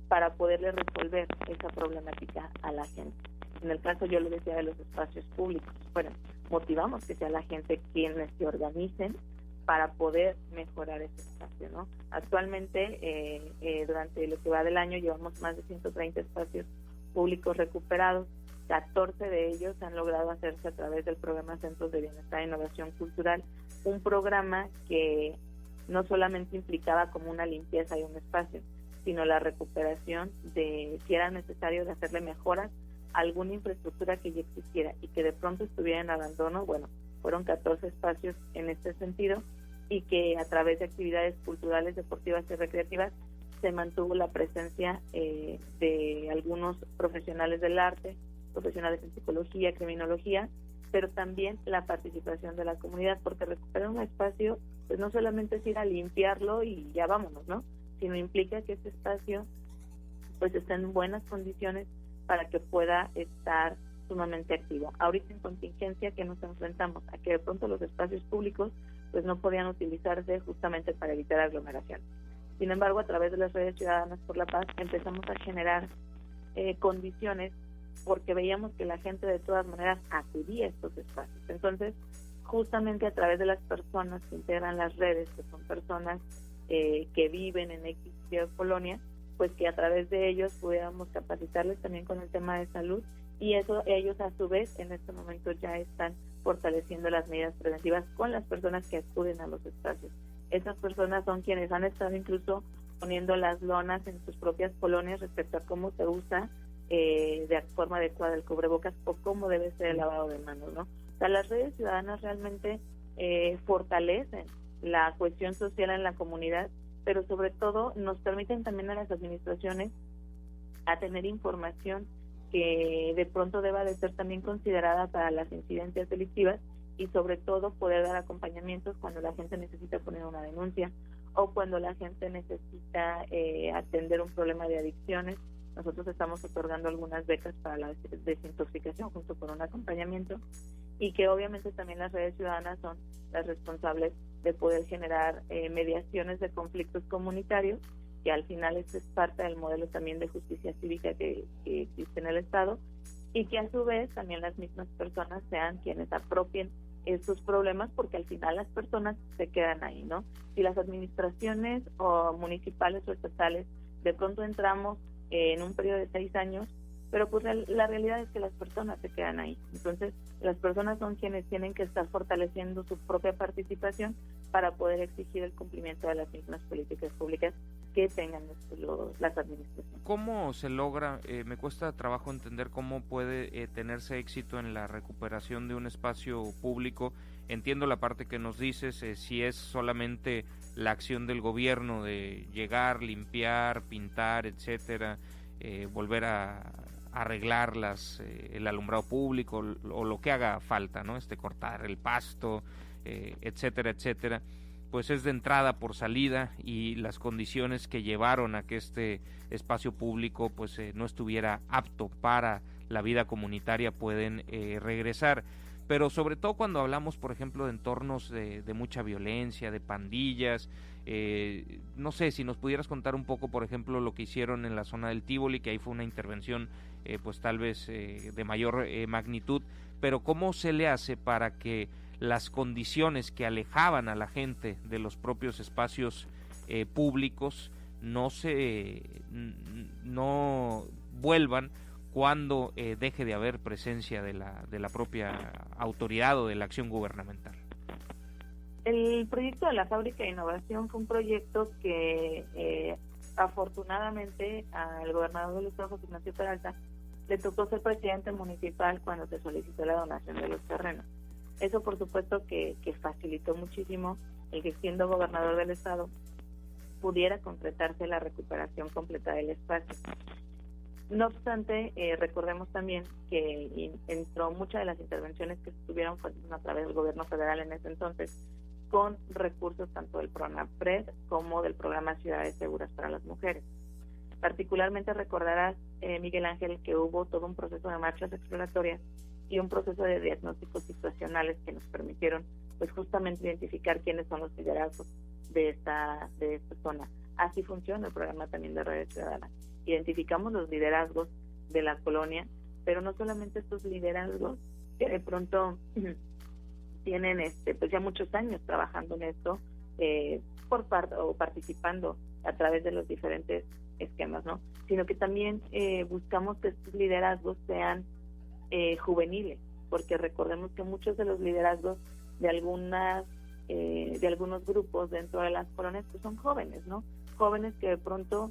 para poderle resolver esa problemática a la gente. En el caso, yo le decía, de los espacios públicos, bueno, motivamos que sea la gente quienes se organicen para poder mejorar ese espacio, ¿no? Actualmente, durante lo que va del año, llevamos más de 130 espacios públicos recuperados. 14 de ellos han logrado hacerse a través del programa Centros de Bienestar e Innovación Cultural, un programa que no solamente implicaba como una limpieza de un espacio, sino la recuperación de, si era necesario, de hacerle mejoras a alguna infraestructura que ya existiera y que de pronto estuviera en abandono. Bueno, fueron 14 espacios en este sentido, y que a través de actividades culturales, deportivas y recreativas se mantuvo la presencia de algunos profesionales del arte, profesionales en psicología, criminología, pero también la participación de la comunidad, porque recuperar un espacio pues no solamente es ir a limpiarlo y ya vámonos, ¿no? Sino implica que este espacio pues esté en buenas condiciones para que pueda estar sumamente activo. Ahorita en contingencia que nos enfrentamos a que de pronto los espacios públicos pues no podían utilizarse justamente para evitar aglomeraciones. Sin embargo, a través de las redes Ciudadanas por la Paz empezamos a generar condiciones porque veíamos que la gente de todas maneras acudía a estos espacios. Entonces, justamente a través de las personas que integran las redes, que son personas que viven en X colonia, pues que a través de ellos pudiéramos capacitarles también con el tema de salud, y eso ellos a su vez en este momento ya están fortaleciendo las medidas preventivas con las personas que acuden a los espacios. Esas personas son quienes han estado incluso poniendo las lonas en sus propias colonias respecto a cómo se usa de forma adecuada el cubrebocas o cómo debe ser el lavado de manos, ¿no? O sea, las redes ciudadanas realmente fortalecen la cohesión social en la comunidad, pero sobre todo nos permiten también a las administraciones a tener información que de pronto deba de ser también considerada para las incidencias delictivas, y sobre todo poder dar acompañamientos cuando la gente necesita poner una denuncia o cuando la gente necesita atender un problema de adicciones. Nosotros estamos otorgando algunas becas para la desintoxicación junto con un acompañamiento, y que obviamente también las redes ciudadanas son las responsables de poder generar mediaciones de conflictos comunitarios, que al final esto es parte del modelo también de justicia cívica que existe en el Estado, y que a su vez también las mismas personas sean quienes apropien estos problemas, porque al final las personas se quedan ahí, ¿no? Si las administraciones o municipales o estatales de pronto entramos en un periodo de 6 años, pero pues la realidad es que las personas se quedan ahí. Entonces, las personas son quienes tienen que estar fortaleciendo su propia participación para poder exigir el cumplimiento de las mismas políticas públicas que tengan las administraciones. ¿Cómo se logra? Me cuesta trabajo entender cómo puede tenerse éxito en la recuperación de un espacio público. Entiendo la parte que nos dices, si es solamente la acción del gobierno de llegar, limpiar, pintar, etcétera, volver a arreglar el alumbrado público o lo que haga falta, ¿no? Cortar el pasto, etcétera, etcétera. Pues es de entrada por salida, y las condiciones que llevaron a que este espacio público pues no estuviera apto para la vida comunitaria pueden regresar. Pero sobre todo cuando hablamos, por ejemplo, de entornos de mucha violencia, de pandillas, no sé si nos pudieras contar un poco, por ejemplo, lo que hicieron en la zona del Tívoli, que ahí fue una intervención pues tal vez de mayor magnitud, pero ¿cómo se le hace para que las condiciones que alejaban a la gente de los propios espacios públicos no vuelvan cuando deje de haber presencia de la propia autoridad o de la acción gubernamental? El proyecto de la Fábrica de Innovación fue un proyecto que afortunadamente al gobernador del Estado, José Ignacio Peralta, le tocó ser presidente municipal cuando se solicitó la donación de los terrenos. Eso por supuesto que facilitó muchísimo el que, siendo gobernador del Estado, pudiera concretarse la recuperación completa del espacio. No obstante, recordemos también que entró muchas de las intervenciones que estuvieron a través del gobierno federal en ese entonces, con recursos tanto del programa PRED como del programa Ciudades Seguras para las Mujeres. Particularmente recordarás, Miguel Ángel, que hubo todo un proceso de marchas exploratorias y un proceso de diagnósticos situacionales que nos permitieron pues justamente identificar quiénes son los liderazgos de esta zona. Así funciona el programa también de Redes Ciudadanas. Identificamos los liderazgos de la colonia, pero no solamente estos liderazgos que de pronto tienen pues ya muchos años trabajando en esto o participando a través de los diferentes esquemas, ¿no? Sino que también buscamos que estos liderazgos sean juveniles, porque recordemos que muchos de los liderazgos de algunos grupos dentro de las colonias pues son jóvenes, ¿no? Jóvenes que de pronto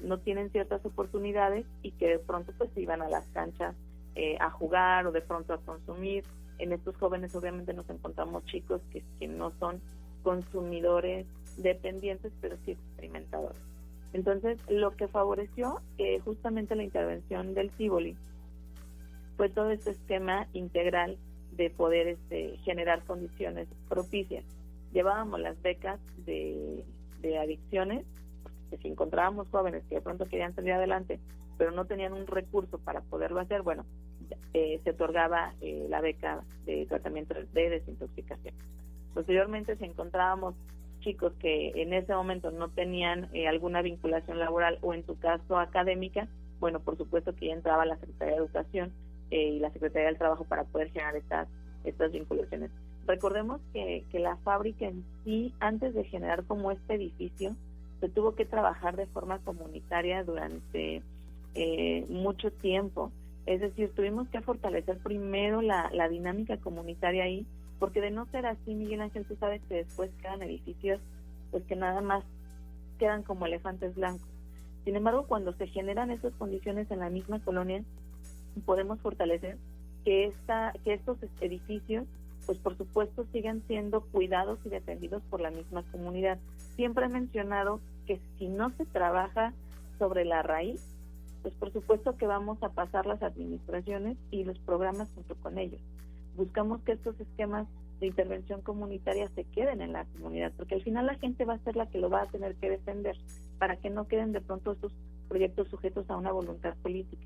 no tienen ciertas oportunidades y que de pronto pues iban a las canchas a jugar o de pronto a consumir. En estos jóvenes obviamente nos encontramos chicos que no son consumidores dependientes, pero sí experimentadores. Entonces, lo que favoreció justamente la intervención del Tívoli fue todo este esquema integral de poder generar condiciones propicias. Llevábamos las becas de adicciones, porque si encontrábamos jóvenes que de pronto querían salir adelante, pero no tenían un recurso para poderlo hacer, bueno, se otorgaba la beca de tratamiento de desintoxicación. Posteriormente, si encontrábamos chicos que en ese momento no tenían alguna vinculación laboral o en su caso académica, bueno, por supuesto que ya entraba la Secretaría de Educación y la Secretaría del Trabajo para poder generar estas vinculaciones. Recordemos que la fábrica en sí, antes de generar como este edificio, se tuvo que trabajar de forma comunitaria durante mucho tiempo. Es decir, tuvimos que fortalecer primero la dinámica comunitaria ahí, porque de no ser así, Miguel Ángel, tú sabes que después quedan edificios pues que nada más quedan como elefantes blancos. Sin embargo, cuando se generan esas condiciones en la misma colonia, podemos fortalecer que estos edificios, pues por supuesto, sigan siendo cuidados y defendidos por la misma comunidad. Siempre he mencionado que si no se trabaja sobre la raíz, pues por supuesto que vamos a pasar las administraciones y los programas junto con ellos. Buscamos que estos esquemas de intervención comunitaria se queden en la comunidad, porque al final la gente va a ser la que lo va a tener que defender, para que no queden de pronto estos proyectos sujetos a una voluntad política.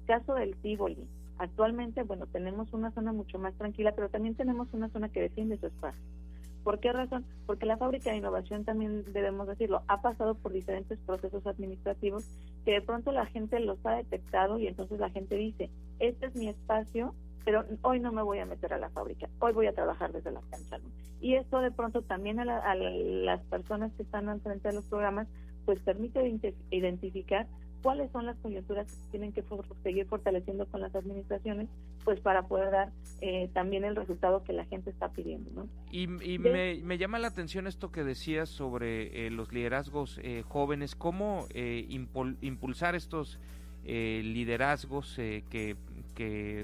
Caso del Tívoli, actualmente, bueno, tenemos una zona mucho más tranquila, pero también tenemos una zona que defiende su espacio. ¿Por qué razón? Porque la fábrica de innovación, también debemos decirlo, ha pasado por diferentes procesos administrativos que de pronto la gente los ha detectado y entonces la gente dice, este es mi espacio, pero hoy no me voy a meter a la fábrica, hoy voy a trabajar desde la cancha, ¿no? Y esto de pronto también a las personas que están al frente de los programas, pues permite identificar cuáles son las coyunturas que tienen que seguir fortaleciendo con las administraciones, pues para poder dar también el resultado que la gente está pidiendo, ¿no? Y me llama la atención esto que decías sobre los liderazgos jóvenes, cómo impulsar estos liderazgos que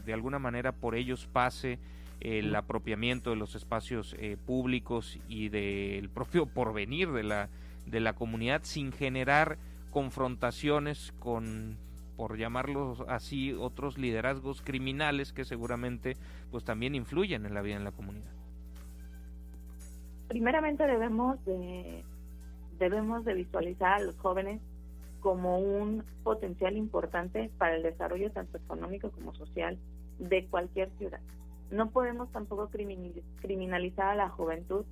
de alguna manera por ellos pase el apropiamiento de los espacios públicos y del propio porvenir de la comunidad, sin generar confrontaciones con, por llamarlos así, otros liderazgos criminales que seguramente pues también influyen en la vida en la comunidad. Primeramente debemos de visualizar a los jóvenes como un potencial importante para el desarrollo tanto económico como social de cualquier ciudad. No podemos tampoco criminalizar a la juventud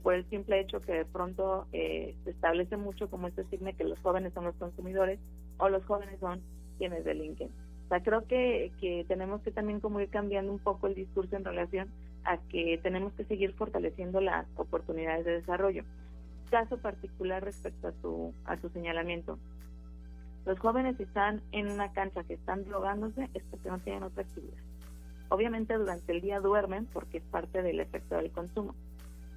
por el simple hecho que de pronto se establece mucho como este estigma que los jóvenes son los consumidores o los jóvenes son quienes delinquen. O sea, creo que tenemos que también como ir cambiando un poco el discurso en relación a que tenemos que seguir fortaleciendo las oportunidades de desarrollo. Caso particular respecto a su señalamiento. Los jóvenes si están en una cancha que están drogándose es porque no tienen otra actividad. Obviamente durante el día duermen porque es parte del efecto del consumo,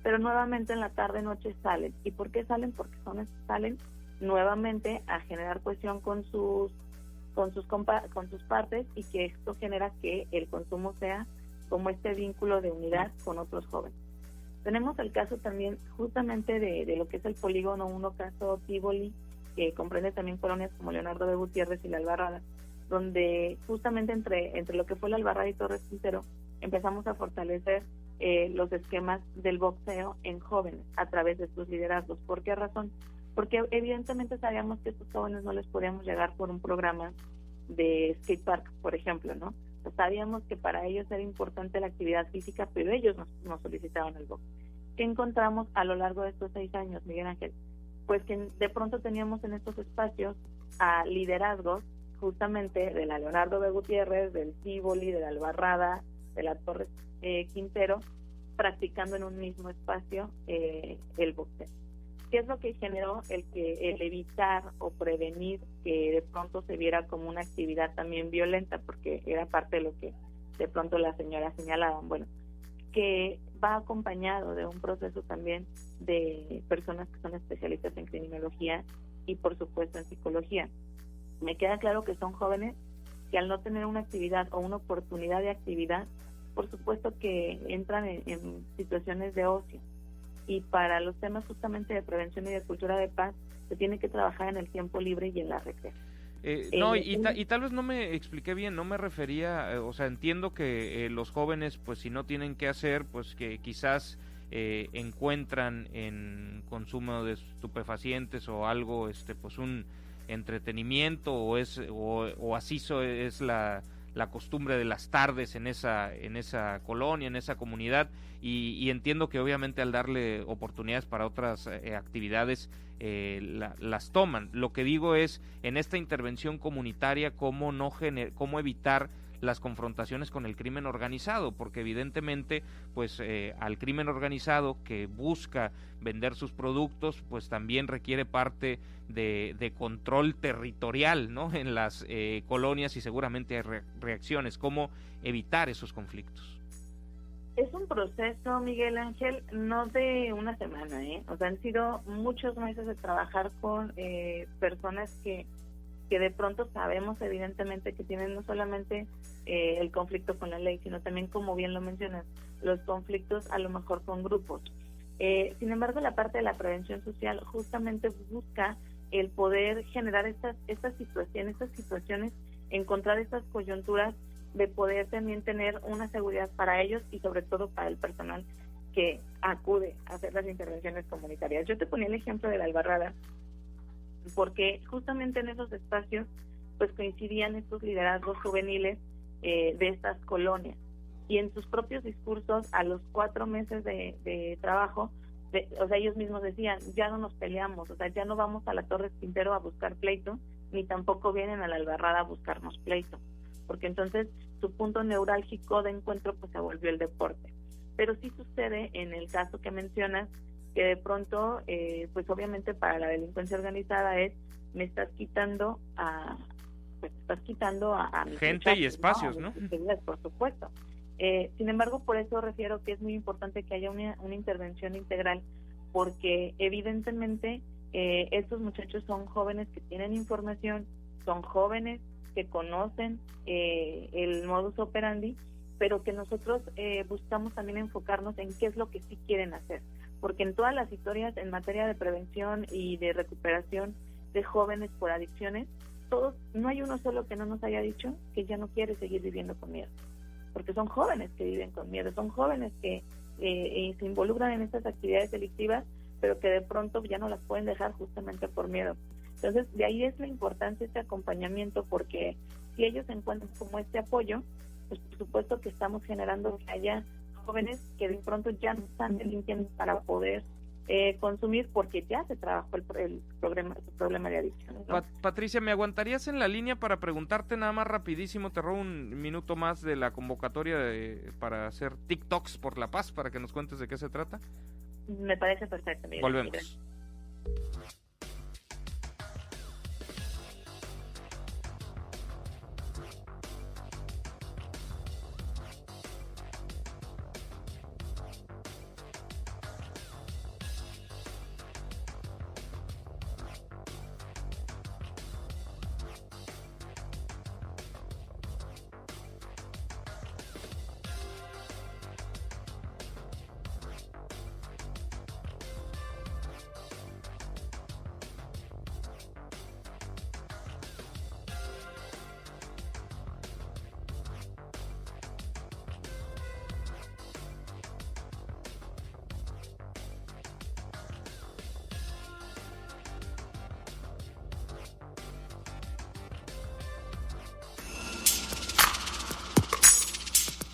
pero nuevamente en la tarde noche salen. ¿Y por qué salen? Porque salen nuevamente a generar cohesión con sus partes, y que esto genera que el consumo sea como este vínculo de unidad con otros jóvenes. Tenemos el caso también justamente de lo que es el Polígono 1, caso Tívoli, que comprende también colonias como Leonardo B. Gutiérrez y La Albarrada, donde justamente entre lo que fue La Albarrada y Torres Quintero empezamos a fortalecer los esquemas del boxeo en jóvenes a través de sus liderazgos. ¿Por qué razón? Porque evidentemente sabíamos que estos jóvenes no les podíamos llegar por un programa de skate park, por ejemplo, ¿no? Sabíamos que para ellos era importante la actividad física, pero ellos nos solicitaban el box. ¿Qué encontramos a lo largo de estos 6 años, Miguel Ángel? Pues que de pronto teníamos en estos espacios a liderazgos justamente de la Leonardo B. Gutiérrez, del Tívoli, de la Albarrada, de la Torres Quintero, practicando en un mismo espacio el boxeo. ¿Qué es lo que generó el evitar o prevenir que de pronto se viera como una actividad también violenta? Porque era parte de lo que de pronto las señoras señalaban. Bueno, que va acompañado de un proceso también de personas que son especialistas en criminología y por supuesto en psicología. Me queda claro que son jóvenes que al no tener una actividad o una oportunidad de actividad, por supuesto que entran en situaciones de ocio. Y para los temas justamente de prevención y de cultura de paz, se tiene que trabajar en el tiempo libre y en la recreación. Y tal vez no me expliqué bien, no me refería, o sea, entiendo que los jóvenes, pues si no tienen qué hacer, pues que quizás encuentran en consumo de estupefacientes o algo, pues un entretenimiento o así es la costumbre de las tardes en esa colonia, en esa comunidad, y entiendo que obviamente al darle oportunidades para otras actividades las toman. Lo que digo es, en esta intervención comunitaria, cómo evitar las confrontaciones con el crimen organizado, porque evidentemente pues al crimen organizado que busca vender sus productos, pues también requiere parte de control territorial, ¿no?, en las colonias, y seguramente hay reacciones. ¿Cómo evitar esos conflictos? Es un proceso, Miguel Ángel, no de una semana, o sea, han sido muchos meses de trabajar con personas que de pronto sabemos evidentemente que tienen no solamente el conflicto con la ley, sino también, como bien lo mencionas, los conflictos a lo mejor con grupos. Sin embargo, la parte de la prevención social justamente busca el poder generar estas situaciones, encontrar estas coyunturas de poder también tener una seguridad para ellos y sobre todo para el personal que acude a hacer las intervenciones comunitarias. Yo te ponía el ejemplo de la Albarrada, porque justamente en esos espacios pues coincidían estos liderazgos juveniles de estas colonias, y en sus propios discursos a los 4 meses de trabajo, o sea, ellos mismos decían, ya no nos peleamos, o sea, ya no vamos a la Torres Quintero a buscar pleito, ni tampoco vienen a la Albarrada a buscarnos pleito, porque entonces su punto neurálgico de encuentro pues se volvió el deporte. Pero sí sucede en el caso que mencionas, que de pronto, pues obviamente para la delincuencia organizada me estás quitando a mis gente muchachos, y espacios, ¿no? Por supuesto. Sin embargo, por eso refiero que es muy importante que haya una intervención integral, porque evidentemente estos muchachos son jóvenes que tienen información, son jóvenes que conocen el modus operandi, pero que nosotros buscamos también enfocarnos en qué es lo que sí quieren hacer, porque en todas las historias en materia de prevención y de recuperación de jóvenes por adicciones, no hay uno solo que no nos haya dicho que ya no quiere seguir viviendo con miedo, porque son jóvenes que viven con miedo, son jóvenes que se involucran en estas actividades delictivas, pero que de pronto ya no las pueden dejar justamente por miedo. Entonces, de ahí es la importancia de este acompañamiento, porque si ellos encuentran como este apoyo, pues por supuesto que estamos generando que haya jóvenes que de pronto ya no están delinquiendo para poder consumir, porque ya se trabajó el problema de adicción, ¿no? Patricia, ¿me aguantarías en la línea para preguntarte nada más rapidísimo? Te robo un minuto más de la convocatoria para hacer TikToks por la paz, para que nos cuentes de qué se trata. Me parece perfecto. Volvemos.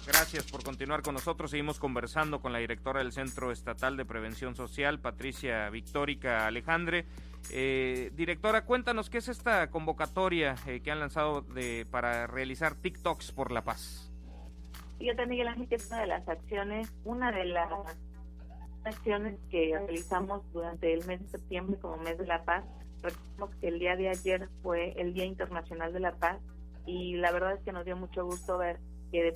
Gracias por continuar con nosotros. Seguimos conversando con la directora del Centro Estatal de Prevención Social, Patricia Victórica Alejandre. Directora, cuéntanos qué es esta convocatoria que han lanzado para realizar TikToks por la paz. Fíjate, Miguel Ángel, que es una de las acciones que realizamos durante el mes de septiembre como mes de la paz. Recordemos que el día de ayer fue el Día Internacional de la Paz, y la verdad es que nos dio mucho gusto ver que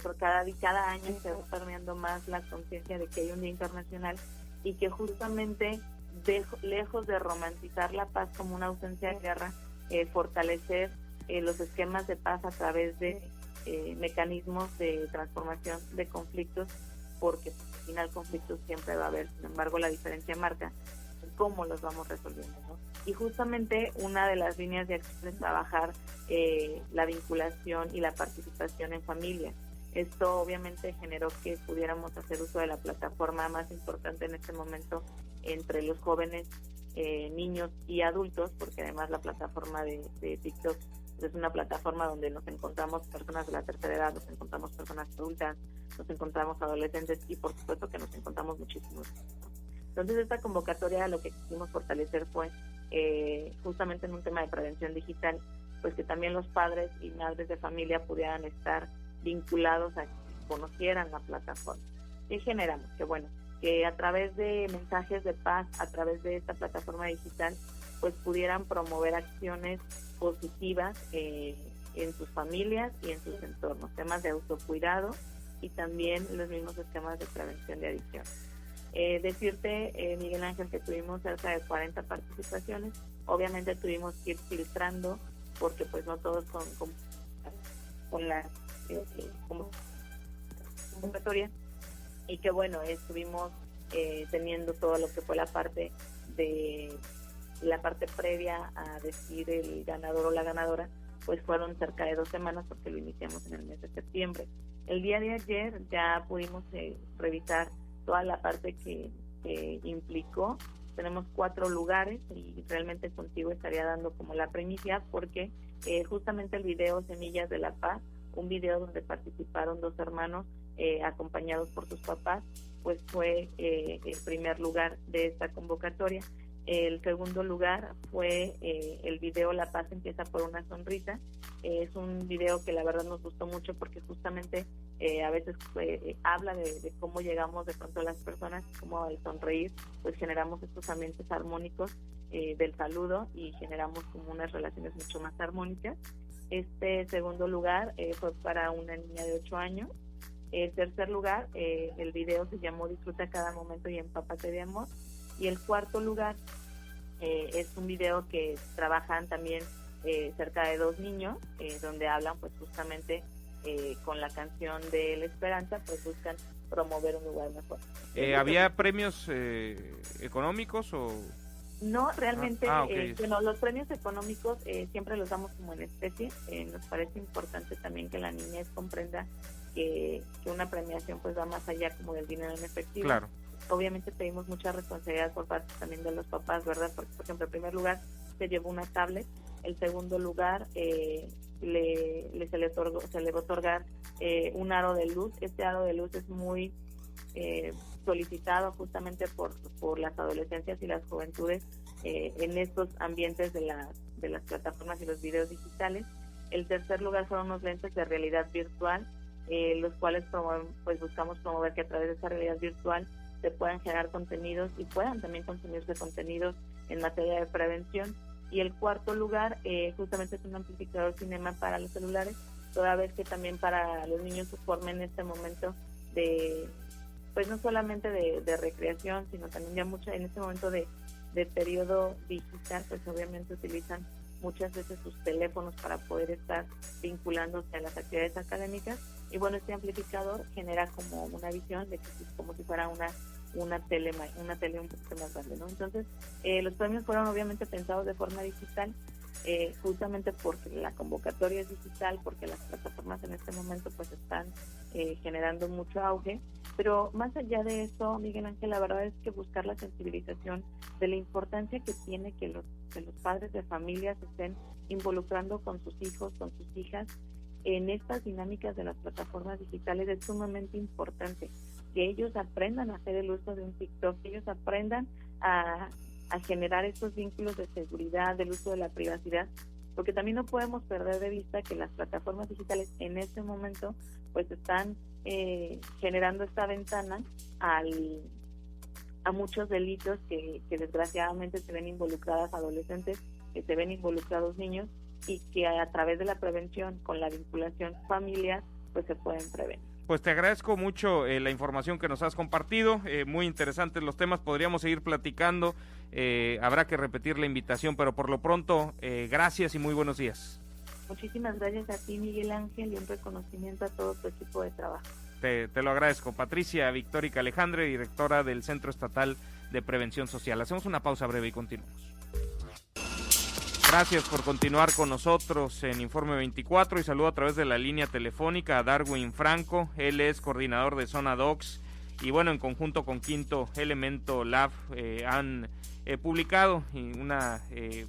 cada año se va permeando más la conciencia de que hay un día internacional, y que justamente lejos de romantizar la paz como una ausencia de guerra, fortalecer los esquemas de paz a través de mecanismos de transformación de conflictos, porque al final conflictos siempre va a haber. Sin embargo, la diferencia marca cómo los vamos resolviendo, ¿no? Y justamente una de las líneas de acción es trabajar la vinculación y la participación en familia. Esto obviamente generó que pudiéramos hacer uso de la plataforma más importante en este momento entre los jóvenes, niños y adultos, porque además la plataforma de TikTok es una plataforma donde nos encontramos personas de la tercera edad, nos encontramos personas adultas, nos encontramos adolescentes y por supuesto que nos encontramos muchísimos. Entonces esta convocatoria lo que quisimos fortalecer fue justamente en un tema de prevención digital, pues que también los padres y madres de familia pudieran estar vinculados a que conocieran la plataforma. ¿Qué generamos? Que a través de mensajes de paz, a través de esta plataforma digital, pues pudieran promover acciones positivas en sus familias y en sus entornos, temas de autocuidado y también los mismos esquemas de prevención de adicción. Decirte, Miguel Ángel, que tuvimos cerca de 40 participaciones. Obviamente tuvimos que ir filtrando porque pues no todos con la convocatoria, y que estuvimos teniendo todo lo que fue la parte previa a decir el ganador o la ganadora, pues fueron cerca de 2 semanas porque lo iniciamos en el mes de septiembre. El día de ayer ya pudimos revisar toda la parte que implicó. Tenemos 4 lugares y realmente contigo estaría dando como la primicia porque justamente el video Semillas de la Paz, un video donde participaron 2 hermanos acompañados por sus papás, pues fue el primer lugar de esta convocatoria. El segundo lugar fue el video La Paz empieza por una sonrisa. Es un video que la verdad nos gustó mucho porque justamente a veces habla de cómo llegamos de pronto a las personas, cómo al sonreír pues generamos estos ambientes armónicos del saludo y generamos como unas relaciones mucho más armónicas. Este segundo lugar fue para una niña de 8 años. El tercer lugar, el video se llamó Disfruta cada momento y empápate de amor. Y el cuarto lugar es un video que trabajan también cerca de 2 niños, donde hablan pues justamente con la canción de La Esperanza, pues buscan promover un lugar mejor. ¿Había premios económicos o...? No, realmente, okay. Los premios económicos siempre los damos como en especie. Nos parece importante también que la niñez comprenda que una premiación pues va más allá como del dinero en efectivo. Claro. Obviamente pedimos mucha responsabilidad por parte también de los papás, ¿verdad? Porque, por ejemplo, en primer lugar se llevó una tablet, el segundo lugar se le va a otorgar un aro de luz. Este aro de luz es muy solicitado justamente por las adolescencias y las juventudes en estos ambientes de las plataformas y los videos digitales. El tercer lugar fueron unos lentes de realidad virtual, los cuales buscamos promover que a través de esa realidad virtual se puedan generar contenidos y puedan también consumirse contenidos en materia de prevención. Y el cuarto lugar justamente es un amplificador cinema para los celulares, toda vez que también para los niños se forma en este momento pues no solamente de recreación, sino también ya mucho en este momento de periodo digital, pues obviamente utilizan muchas veces sus teléfonos para poder estar vinculándose a las actividades académicas. Y este amplificador genera como una visión de que como si fuera una tele un poquito más grande, ¿no? Entonces, los premios fueron obviamente pensados de forma digital, justamente porque la convocatoria es digital, porque las plataformas en este momento pues están generando mucho auge. Pero más allá de eso, Miguel Ángel, la verdad es que buscar la sensibilización de la importancia que tiene que los padres de familias estén involucrando con sus hijos, con sus hijas, en estas dinámicas de las plataformas digitales es sumamente importante. Que ellos aprendan a hacer el uso de un TikTok, que ellos aprendan a generar estos vínculos de seguridad, del uso de la privacidad, porque también no podemos perder de vista que las plataformas digitales en este momento pues están generando esta ventana a muchos delitos que desgraciadamente se ven involucradas adolescentes, que se ven involucrados niños y que a través de la prevención con la vinculación familiar pues se pueden prevenir. Pues te agradezco mucho la información que nos has compartido, muy interesantes los temas, podríamos seguir platicando, habrá que repetir la invitación, pero por lo pronto, gracias y muy buenos días. Muchísimas gracias a ti, Miguel Ángel, y un reconocimiento a todo tu equipo de trabajo. Te lo agradezco. Patricia Victórica Alejandre, directora del Centro Estatal de Prevención Social. Hacemos una pausa breve y continuamos. Gracias por continuar con nosotros en Informe 24 y saludo a través de la línea telefónica a Darwin Franco. Él es coordinador de Zona Docs y bueno, en conjunto con Quinto Elemento Lab han publicado una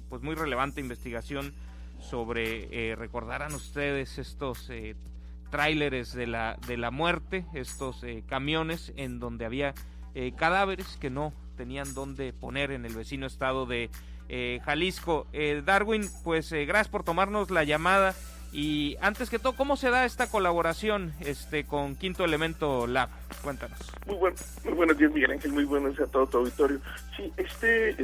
pues muy relevante investigación sobre, recordarán ustedes estos tráileres de la muerte, estos camiones en donde había cadáveres que no tenían dónde poner en el vecino estado de Jalisco. Darwin, pues gracias por tomarnos la llamada y antes que todo, ¿cómo se da esta colaboración con Quinto Elemento Lab? Cuéntanos. Muy buenos días, Miguel Ángel, muy buenos días a todo tu auditorio. Sí,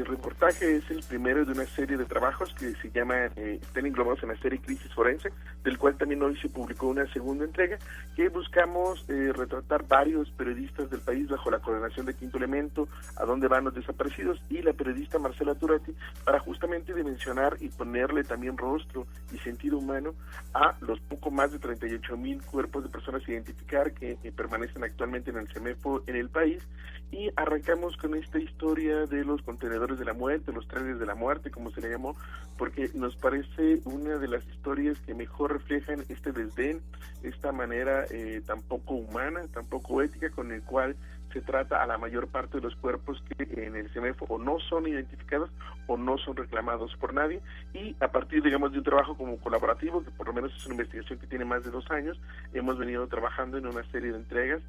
reportaje es el primero de una serie de trabajos que se llaman, están englobados en la serie Crisis Forense, del cual también hoy se publicó una segunda entrega, que buscamos retratar varios periodistas del país bajo la coordinación de Quinto Elemento, A dónde van los desaparecidos, y la periodista Marcela Turati, para justamente dimensionar y ponerle también rostro y sentido humano a los poco más de 38,000 cuerpos de personas a identificar que permanecen actualmente en el CEMEFO en el país. Y arrancamos con esta historia de los contenedores de la muerte, los trenes de la muerte, como se le llamó, porque nos parece una de las historias que mejor reflejan este desdén, esta manera tan poco humana, tan poco ética, con el cual se trata a la mayor parte de los cuerpos que en el CEMEFO o no son identificados o no son reclamados por nadie. Y a partir, digamos, de un trabajo como colaborativo, que por lo menos es una investigación que tiene más de 2 años, hemos venido trabajando en una serie de entregas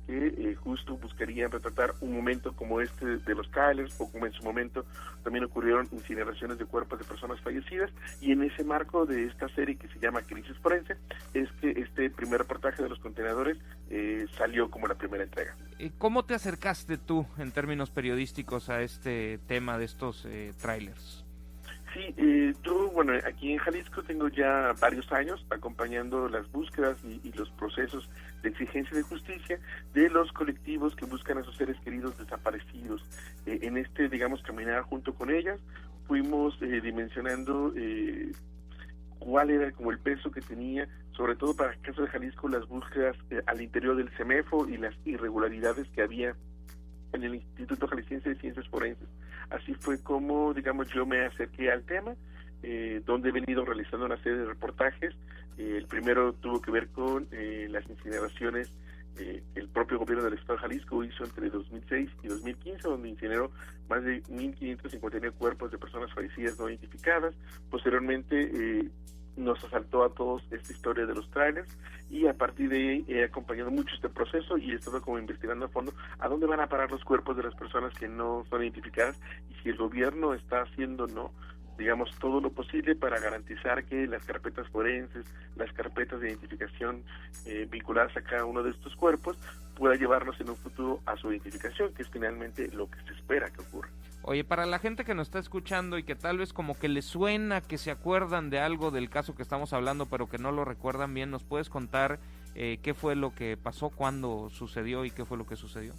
que justo buscarían retratar un momento como este de los trailers, o como en su momento también ocurrieron incineraciones de cuerpos de personas fallecidas, y en ese marco de esta serie que se llama Crisis Forense es que este primer reportaje de los contenedores salió como la primera entrega. ¿Cómo te acercaste tú en términos periodísticos a este tema de estos trailers? Sí, aquí en Jalisco tengo ya varios años acompañando las búsquedas y los procesos de exigencia de justicia de los colectivos que buscan a sus seres queridos desaparecidos. En este, digamos, caminar junto con ellas, fuimos dimensionando cuál era como el peso que tenía, sobre todo para el caso de Jalisco, las búsquedas al interior del CEMEFO y las irregularidades que había en el Instituto Jalisciense de Ciencias Forenses. Así fue como, digamos, yo me acerqué al tema, donde he venido realizando una serie de reportajes. El primero tuvo que ver con las incineraciones que el propio gobierno del Estado de Jalisco hizo entre 2006 y 2015, donde incineró más de 1,559 cuerpos de personas fallecidas no identificadas. Posteriormente nos asaltó a todos esta historia de los trailers, y a partir de ahí he acompañado mucho este proceso y he estado como investigando a fondo a dónde van a parar los cuerpos de las personas que no son identificadas, y si el gobierno está haciendo digamos, todo lo posible para garantizar que las carpetas forenses, las carpetas de identificación vinculadas a cada uno de estos cuerpos pueda llevarnos en un futuro a su identificación, que es finalmente lo que se espera que ocurra. Oye, para la gente que nos está escuchando y que tal vez como que les suena, que se acuerdan de algo del caso que estamos hablando, pero que no lo recuerdan bien, ¿nos puedes contar qué fue lo que pasó, cuándo sucedió y qué fue lo que sucedió?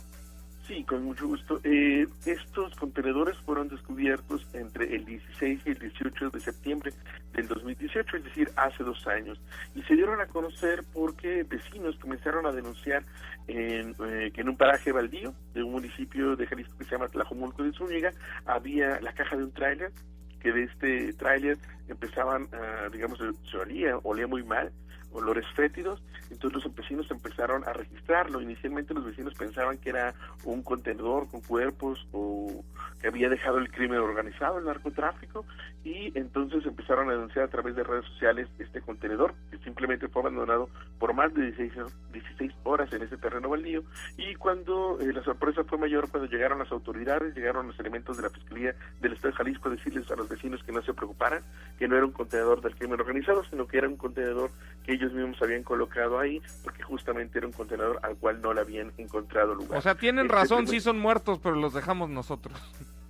Sí, con mucho gusto. Estos contenedores fueron descubiertos entre el 16 y el 18 de septiembre del 2018, es decir, hace 2 años. Y se dieron a conocer porque vecinos comenzaron a denunciar que en un paraje baldío de un municipio de Jalisco que se llama Tlajomulco de Zúñiga había la caja de un tráiler, que de este tráiler empezaban, digamos, se olía muy mal, olores fétidos. Entonces los vecinos empezaron a registrarlo. Inicialmente los vecinos pensaban que era un contenedor con cuerpos o que había dejado el crimen organizado, el narcotráfico, y entonces empezaron a denunciar a través de redes sociales este contenedor, que simplemente fue abandonado por más de 16 horas en ese terreno baldío. Y cuando la sorpresa fue mayor, cuando llegaron las autoridades, llegaron los elementos de la Fiscalía del Estado de Jalisco a decirles a los vecinos que no se preocuparan, que no era un contenedor del crimen organizado, sino que era un contenedor que ellos mismos habían colocado ahí, porque justamente era un contenedor al cual no le habían encontrado lugar. O sea, tienen razón, sí son muertos, pero los dejamos nosotros.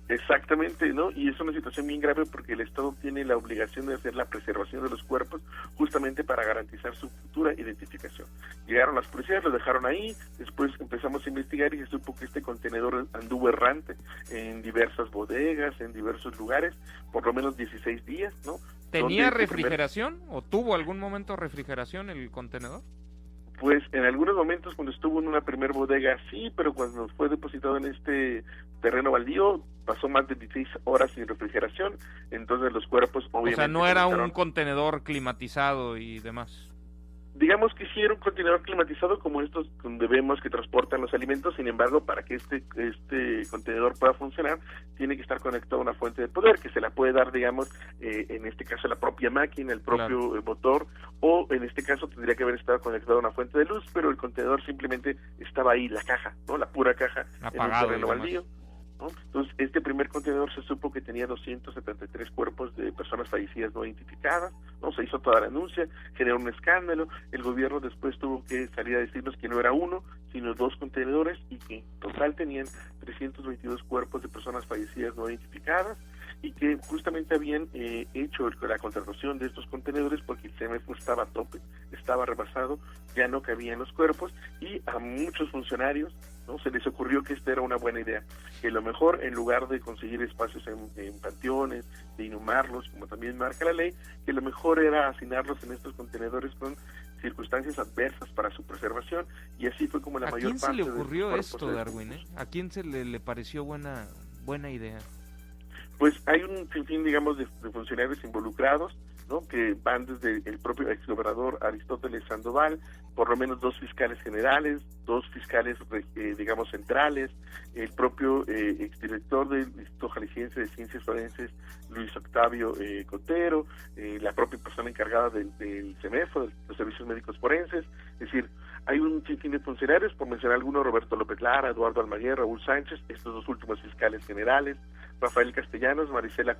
Exactamente, ¿no? Y es una situación bien grave porque el Estado tiene la obligación de hacer la preservación de los cuerpos justamente para garantizar su futura identificación. Llegaron las policías, lo dejaron ahí, después empezamos a investigar y se supo que este contenedor anduvo errante en diversas bodegas, en diversos lugares, por lo menos 16 días, ¿no? ¿Tenía refrigeración o tuvo algún momento refrigeración el contenedor? Pues en algunos momentos cuando estuvo en una primer bodega sí, pero cuando fue depositado en este terreno baldío pasó más de 16 horas sin refrigeración, entonces los cuerpos obviamente... O sea, no era un contenedor climatizado y demás. Digamos que sí era un contenedor climatizado como estos donde vemos que transportan los alimentos, sin embargo, para que este contenedor pueda funcionar, tiene que estar conectado a una fuente de poder, que se la puede dar, digamos, en este caso la propia máquina, el propio motor, o en este caso tendría que haber estado conectado a una fuente de luz, pero el contenedor simplemente estaba ahí, la caja, ¿no? La pura caja, apagado, en un terreno baldío, ¿no? Entonces, este primer contenedor se supo que tenía 273 cuerpos de personas fallecidas no identificadas, ¿no? Se hizo toda la denuncia, generó un escándalo, el gobierno después tuvo que salir a decirnos que no era uno, sino 2 contenedores y que en total tenían 322 cuerpos de personas fallecidas no identificadas y que justamente habían hecho la contratación de estos contenedores porque el CEMEFO estaba a tope, estaba rebasado, ya no cabían los cuerpos y a muchos funcionarios, ¿no? Se les ocurrió que esta era una buena idea, que lo mejor, en lugar de conseguir espacios en panteones, de inhumarlos, como también marca la ley, que lo mejor era hacinarlos en estos contenedores con circunstancias adversas para su preservación, y así fue como la mayor parte... ¿A quién se le ocurrió de esto, Darwin? ¿A quién se le pareció buena idea? Pues hay un sinfín, digamos, de funcionarios involucrados, ¿no? Que van desde el propio exgobernador Aristóteles Sandoval, por lo menos 2 fiscales generales, 2 fiscales, digamos, centrales, el propio exdirector del Instituto Jalisciense de Ciencias Forenses, Luis Octavio Cotero, la propia persona encargada del CEMEFO, de los Servicios Médicos Forenses, es decir, hay un sinfín de funcionarios, por mencionar algunos, Roberto López Lara, Eduardo Almaguer, Raúl Sánchez, estos 2 últimos fiscales generales, Rafael Castellanos, Marisela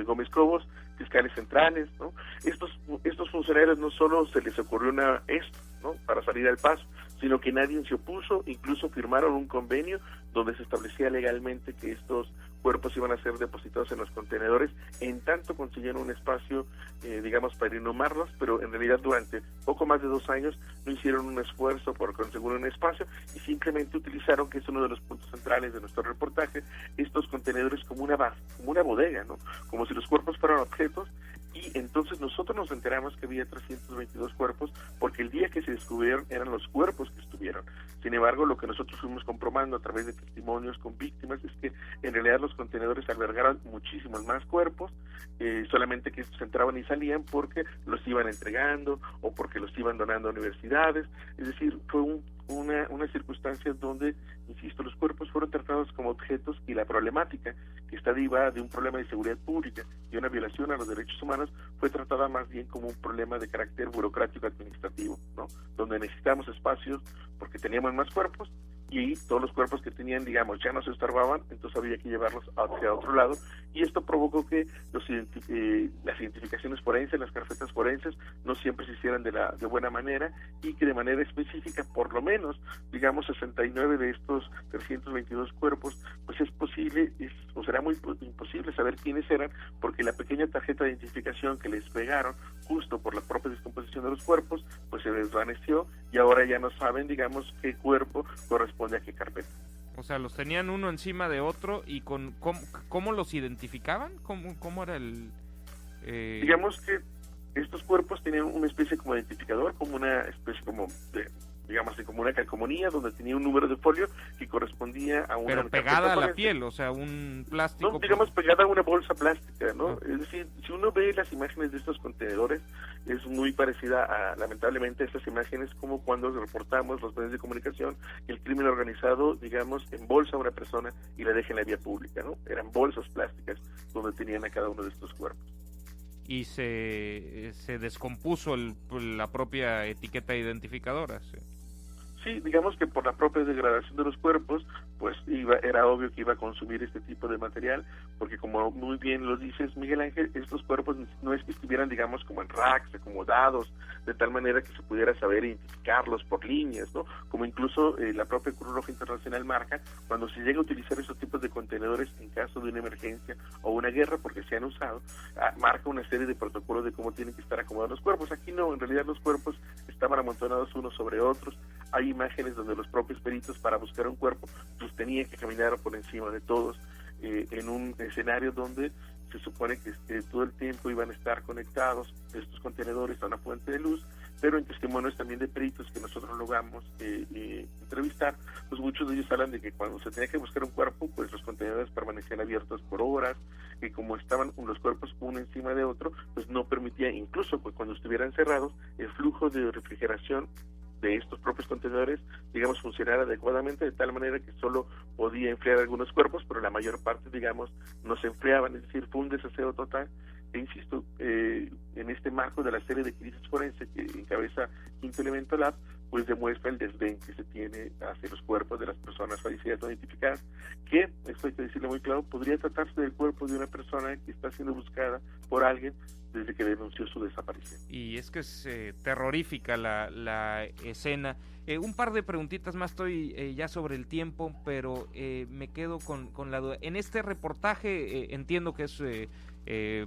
Gómez Cobos, fiscales centrales, ¿no? Estos funcionarios no solo se les ocurrió esto, ¿no? Para salir al paso, sino que nadie se opuso, incluso firmaron un convenio donde se establecía legalmente que estos cuerpos iban a ser depositados en los contenedores, en tanto consiguieron un espacio, digamos, para inhumarlos, pero en realidad durante poco más de 2 años no hicieron un esfuerzo por conseguir un espacio y simplemente utilizaron, que es uno de los puntos centrales de nuestro reportaje, estos contenedores como una bodega, ¿no? Como si los cuerpos fueran objetos, y entonces nosotros nos enteramos que había 322 cuerpos porque el día que se descubrieron eran los cuerpos que estuvieron. Sin embargo, lo que nosotros fuimos comprobando a través de testimonios con víctimas es que en realidad los contenedores albergaron muchísimos más cuerpos, solamente que estos entraban y salían porque los iban entregando o porque los iban donando a universidades. Es decir, fue una circunstancia donde, insisto, los cuerpos fueron tratados como objetos y la problemática que está derivada de un problema de seguridad pública y una violación a los derechos humanos fue tratada más bien como un problema de carácter burocrático administrativo, ¿no? Donde necesitamos espacios porque teníamos más cuerpos y todos los cuerpos que tenían, digamos, ya no se estorbaban, entonces había que llevarlos hacia otro lado, y esto provocó que las identificaciones forenses, las carpetas forenses, no siempre se hicieran de buena manera, y que de manera específica, por lo menos, digamos, 69 de estos 322 cuerpos, pues es posible, o será muy imposible saber quiénes eran, porque la pequeña tarjeta de identificación que les pegaron, justo por la propia descomposición de los cuerpos, pues se desvaneció, y ahora ya no saben, digamos, qué cuerpo corresponde a qué carpeta. O sea, los tenían uno encima de otro y ¿cómo los identificaban? ¿Cómo era el...? Digamos que estos cuerpos tenían una especie como identificador, como una especie como de, digamos, como una calcomanía donde tenía un número de folio que correspondía a una... Pero pegada a la piel, o sea, un plástico... No, digamos, pegada a una bolsa plástica, ¿no? Es decir, si uno ve las imágenes de estos contenedores, es muy parecida a, lamentablemente, estas imágenes como cuando reportamos los medios de comunicación que el crimen organizado, digamos, embolsa a una persona y la deja en la vía pública, ¿no? Eran bolsas plásticas donde tenían a cada uno de estos cuerpos. Y se descompuso la propia etiqueta identificadora, ¿sí? Sí, digamos que por la propia degradación de los cuerpos, pues era obvio que iba a consumir este tipo de material, porque como muy bien lo dices, Miguel Ángel, estos cuerpos no es que estuvieran, digamos, como en racks, acomodados, de tal manera que se pudiera saber identificarlos por líneas, ¿no? Como incluso la propia Cruz Roja Internacional marca, cuando se llega a utilizar esos tipos de contenedores en caso de una emergencia o una guerra, porque se han usado, marca una serie de protocolos de cómo tienen que estar acomodados los cuerpos. Aquí no, en realidad los cuerpos estaban amontonados unos sobre otros. Hay imágenes donde los propios peritos, para buscar un cuerpo, pues tenían que caminar por encima de todos, en un escenario donde se supone que todo el tiempo iban a estar conectados estos contenedores a una fuente de luz, pero en testimonios también de peritos que nosotros logramos entrevistar, pues muchos de ellos hablan de que cuando se tenía que buscar un cuerpo, pues los contenedores permanecían abiertos por horas, que como estaban los cuerpos uno encima de otro, pues no permitía, incluso pues cuando estuvieran cerrados, el flujo de refrigeración de estos propios contenedores, digamos, funcionar adecuadamente, de tal manera que solo podía enfriar algunos cuerpos, pero la mayor parte, digamos, no se enfriaban, es decir, fue un desaseo total. E insisto, en este marco de la serie de crisis forense que encabeza Quinto Elemento Lab, pues demuestra el desdén que se tiene hacia los cuerpos de las personas fallecidas no identificadas, que, esto hay que decirlo muy claro, podría tratarse del cuerpo de una persona que está siendo buscada por alguien desde que denunció su desaparición. Y es que es terrorífica la escena. Un par de preguntitas más, estoy ya sobre el tiempo, pero me quedo con la duda. En este reportaje entiendo que es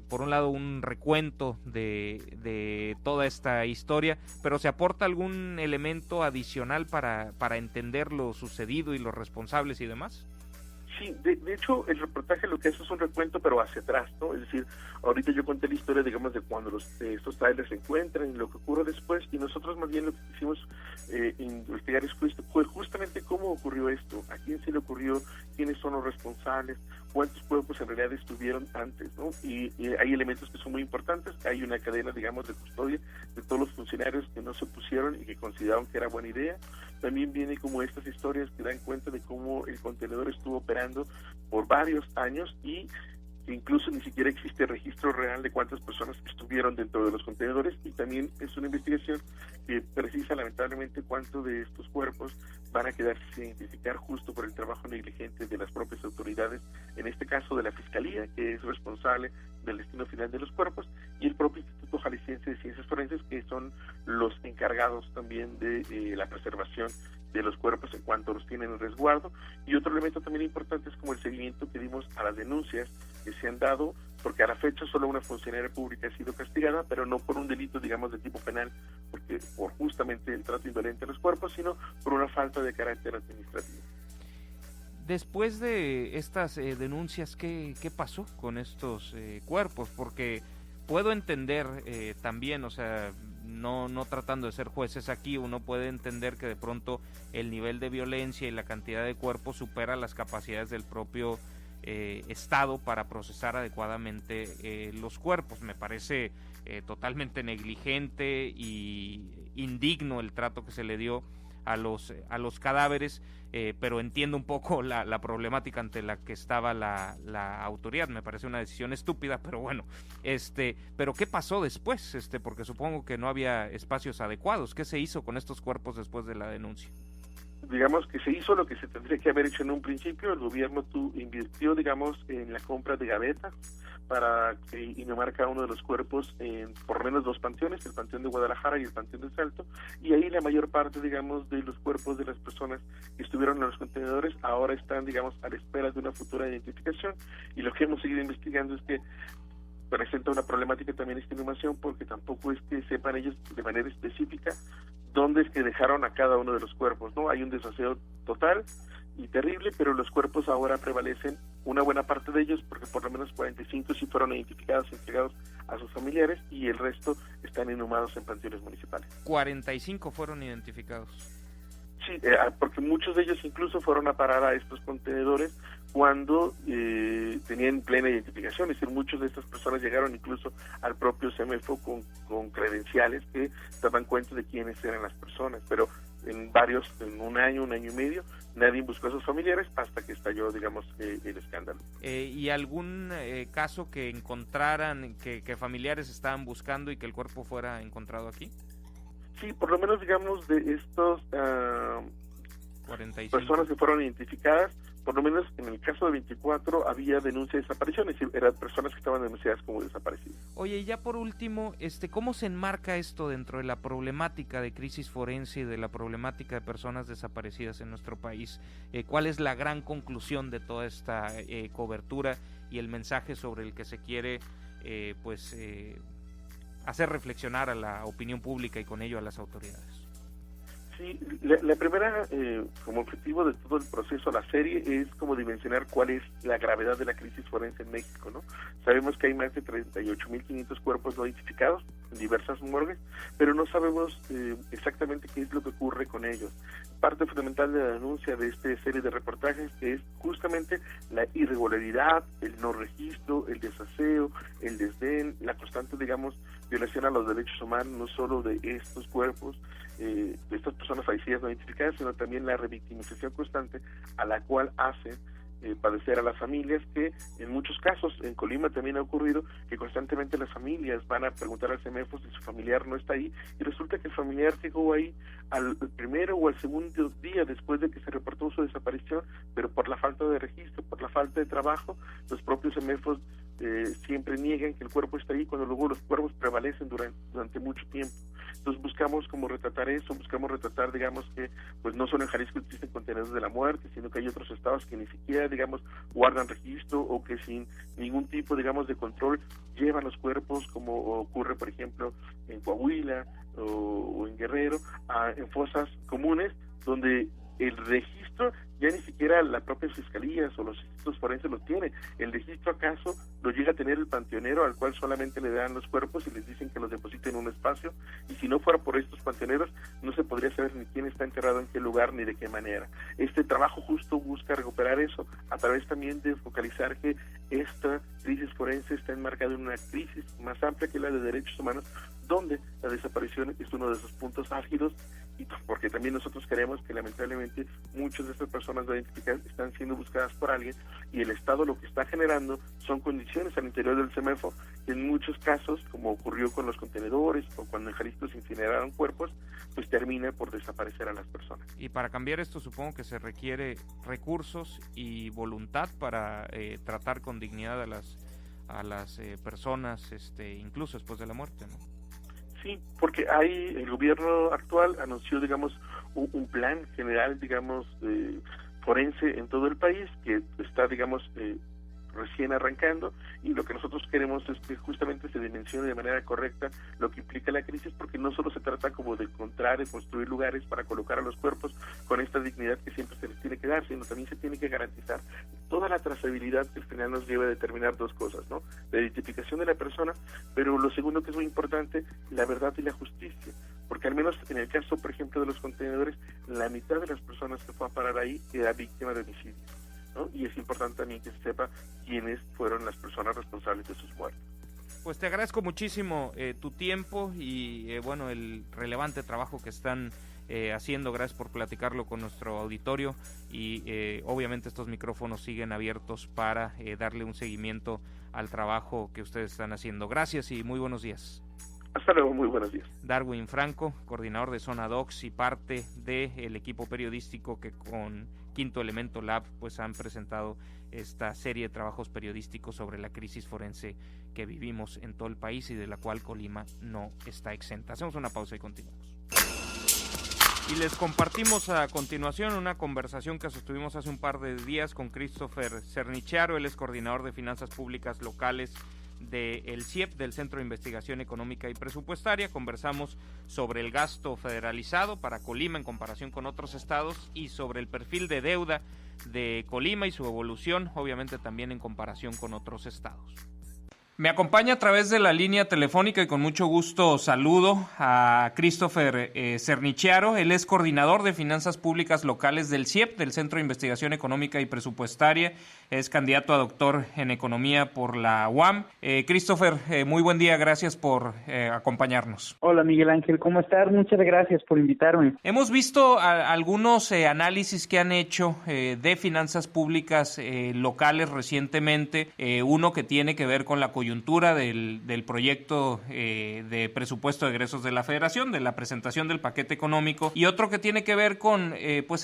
por un lado un recuento de toda esta historia, pero ¿se aporta algún elemento adicional para entender lo sucedido y los responsables y demás? Sí, de hecho el reportaje lo que hace es un recuento pero hacia atrás, ¿no? Es decir, ahorita yo conté la historia, digamos, de cuando estos trailers se encuentran y lo que ocurre después, y nosotros más bien lo que quisimos investigar fue justamente cómo ocurrió esto, a quién se le ocurrió, quiénes son los responsables, cuántos cuerpos en realidad estuvieron antes, ¿no? Y hay elementos que son muy importantes, hay una cadena, digamos, de custodia de todos los funcionarios que no se opusieron y que consideraron que era buena idea. También viene como estas historias que dan cuenta de cómo el contenedor estuvo operando por varios años y incluso ni siquiera existe registro real de cuántas personas estuvieron dentro de los contenedores, y también es una investigación que precisa lamentablemente cuántos de estos cuerpos van a quedarse sin identificar justo por el trabajo negligente de las propias autoridades, en este caso de la Fiscalía, que es responsable del destino final de los cuerpos, y el propio Instituto Jalisciense de Ciencias Forenses, que son los encargados también de la preservación de los cuerpos en cuanto los tienen en resguardo. Y otro elemento también importante es como el seguimiento que dimos a las denuncias que se han dado, porque a la fecha solo una funcionaria pública ha sido castigada, pero no por un delito, digamos, de tipo penal, porque por justamente el trato indolente a los cuerpos, sino por una falta de carácter administrativo. Después de estas denuncias, ¿qué pasó con estos cuerpos? Porque puedo entender también, o sea, no tratando de ser jueces aquí, uno puede entender que de pronto el nivel de violencia y la cantidad de cuerpos supera las capacidades del propio Estado para procesar adecuadamente los cuerpos. Me parece totalmente negligente y indigno el trato que se le dio a los cadáveres, pero entiendo un poco la problemática ante la que estaba la autoridad. Me parece una decisión estúpida, pero bueno, pero ¿qué pasó después? Porque supongo que no había espacios adecuados. ¿Qué se hizo con estos cuerpos después de la denuncia? Digamos que se hizo lo que se tendría que haber hecho en un principio. El gobierno invirtió, digamos, en la compra de gavetas para inhumar cada uno de los cuerpos en por lo menos dos panteones, el Panteón de Guadalajara y el Panteón de Salto, y ahí la mayor parte, digamos, de los cuerpos de las personas que estuvieron en los contenedores ahora están, digamos, a la espera de una futura identificación, y lo que hemos seguido investigando es que presenta una problemática también esta inhumación, porque tampoco es que sepan ellos de manera específica dónde es que dejaron a cada uno de los cuerpos, ¿no? Hay un desaseo total y terrible, pero los cuerpos ahora prevalecen, una buena parte de ellos, porque por lo menos 45 sí fueron identificados y entregados a sus familiares, y el resto están inhumados en panteones municipales. 45 fueron identificados. Sí, porque muchos de ellos incluso fueron a parar a estos contenedores cuando tenían plena identificación, es decir, muchas de estas personas llegaron incluso al propio CEMEFO con credenciales que daban cuenta de quiénes eran las personas, pero en un año y medio, nadie buscó a sus familiares hasta que estalló, digamos, el escándalo. ¿Y algún caso que encontraran, que familiares estaban buscando y que el cuerpo fuera encontrado aquí? Sí, por lo menos, digamos, de estos 45 personas que fueron identificadas, por lo menos en el caso de 24 había denuncia de desaparición, es decir, eran personas que estaban denunciadas como desaparecidas. Oye, y ya por último, ¿cómo se enmarca esto dentro de la problemática de crisis forense y de la problemática de personas desaparecidas en nuestro país? ¿Cuál es la gran conclusión de toda esta cobertura y el mensaje sobre el que se quiere, hacer reflexionar a la opinión pública y con ello a las autoridades? Sí, la primera, como objetivo de todo el proceso, la serie, es como dimensionar cuál es la gravedad de la crisis forense en México, ¿no? Sabemos que hay más de 38.500 cuerpos no identificados, en diversas morgues, pero no sabemos exactamente qué es lo que ocurre con ellos. Parte fundamental de la denuncia de esta serie de reportajes es justamente la irregularidad, el no registro, el desaseo, el desdén, la constante, violación a los derechos humanos, no solo de estos cuerpos, de estas personas fallecidas no identificadas, sino también la revictimización constante a la cual hacen padecer a las familias, que en muchos casos, en Colima también ha ocurrido que constantemente las familias van a preguntar al CEMEFO si su familiar no está ahí, y resulta que el familiar llegó ahí al primero o al segundo día después de que se reportó su desaparición, pero por la falta de registro, por la falta de trabajo, los propios CEMEFOs siempre niegan que el cuerpo está ahí, cuando luego los cuerpos prevalecen durante mucho tiempo. Entonces buscamos como retratar eso, buscamos retratar, que pues no solo en Jalisco existen contenedores de la muerte, sino que hay otros estados que ni siquiera, guardan registro, o que sin ningún tipo, de control llevan los cuerpos, como ocurre, por ejemplo, en Coahuila o en Guerrero, en fosas comunes, donde el registro ya ni siquiera la propia fiscalía o los institutos forenses lo tiene. El registro acaso lo llega a tener el panteonero, al cual solamente le dan los cuerpos y les dicen que los depositen en un espacio, y si no fuera por estos panteoneros no se podría saber ni quién está enterrado en qué lugar ni de qué manera. Este trabajo justo busca recuperar eso, a través también de focalizar que esta crisis forense está enmarcada en una crisis más amplia que la de derechos humanos, donde la desaparición es uno de esos puntos álgidos, y porque también nosotros queremos que lamentablemente muchas de estas personas no identificadas están siendo buscadas por alguien, y el Estado lo que está generando son condiciones al interior del CEMEFO que en muchos casos, como ocurrió con los contenedores o cuando en Jalisco se incineraron cuerpos, pues termina por desaparecer a las personas. Y para cambiar esto supongo que se requiere recursos y voluntad para tratar con dignidad a las personas, incluso después de la muerte, ¿no? Sí, porque el gobierno actual anunció, un plan general, forense en todo el país, que está, recién arrancando, y lo que nosotros queremos es que justamente se dimensione de manera correcta lo que implica la crisis, porque no solo se trata como de encontrar y construir lugares para colocar a los cuerpos con esta dignidad que siempre se les tiene que dar, sino también se tiene que garantizar toda la trazabilidad que al final nos lleva a determinar dos cosas, ¿no? La identificación de la persona, pero lo segundo, que es muy importante, la verdad y la justicia, porque al menos en el caso, por ejemplo, de los contenedores, la mitad de las personas que fue a parar ahí era víctima de homicidio, ¿no? Y es importante también que se sepa quiénes fueron las personas responsables de sus muertes. Pues te agradezco muchísimo tu tiempo y el relevante trabajo que están haciendo. Gracias por platicarlo con nuestro auditorio, y obviamente estos micrófonos siguen abiertos para darle un seguimiento al trabajo que ustedes están haciendo. Gracias y muy buenos días. Hasta luego, muy buenos días. Darwin Franco, coordinador de Zona Docs y parte del equipo periodístico que con Quinto Elemento Lab pues han presentado esta serie de trabajos periodísticos sobre la crisis forense que vivimos en todo el país y de la cual Colima no está exenta. Hacemos una pausa y continuamos. Y les compartimos a continuación una conversación que sostuvimos hace un par de días con Christopher Cernichiaro. Él es coordinador de finanzas públicas locales del CIEP, del Centro de Investigación Económica y Presupuestaria. Conversamos sobre el gasto federalizado para Colima en comparación con otros estados y sobre el perfil de deuda de Colima y su evolución, obviamente también en comparación con otros estados. Me acompaña a través de la línea telefónica y con mucho gusto saludo a Christopher Cernichiaro. Él es coordinador de finanzas públicas locales del CIEP, del Centro de Investigación Económica y Presupuestaria. Es candidato a doctor en economía por la UAM. Christopher, muy buen día, gracias por acompañarnos. Hola Miguel Ángel, ¿cómo estás? Muchas gracias por invitarme. Hemos visto algunos análisis que han hecho de finanzas públicas locales recientemente, uno que tiene que ver con la coyuntura del proyecto de presupuesto de egresos de la Federación, de la presentación del paquete económico, y otro que tiene que ver con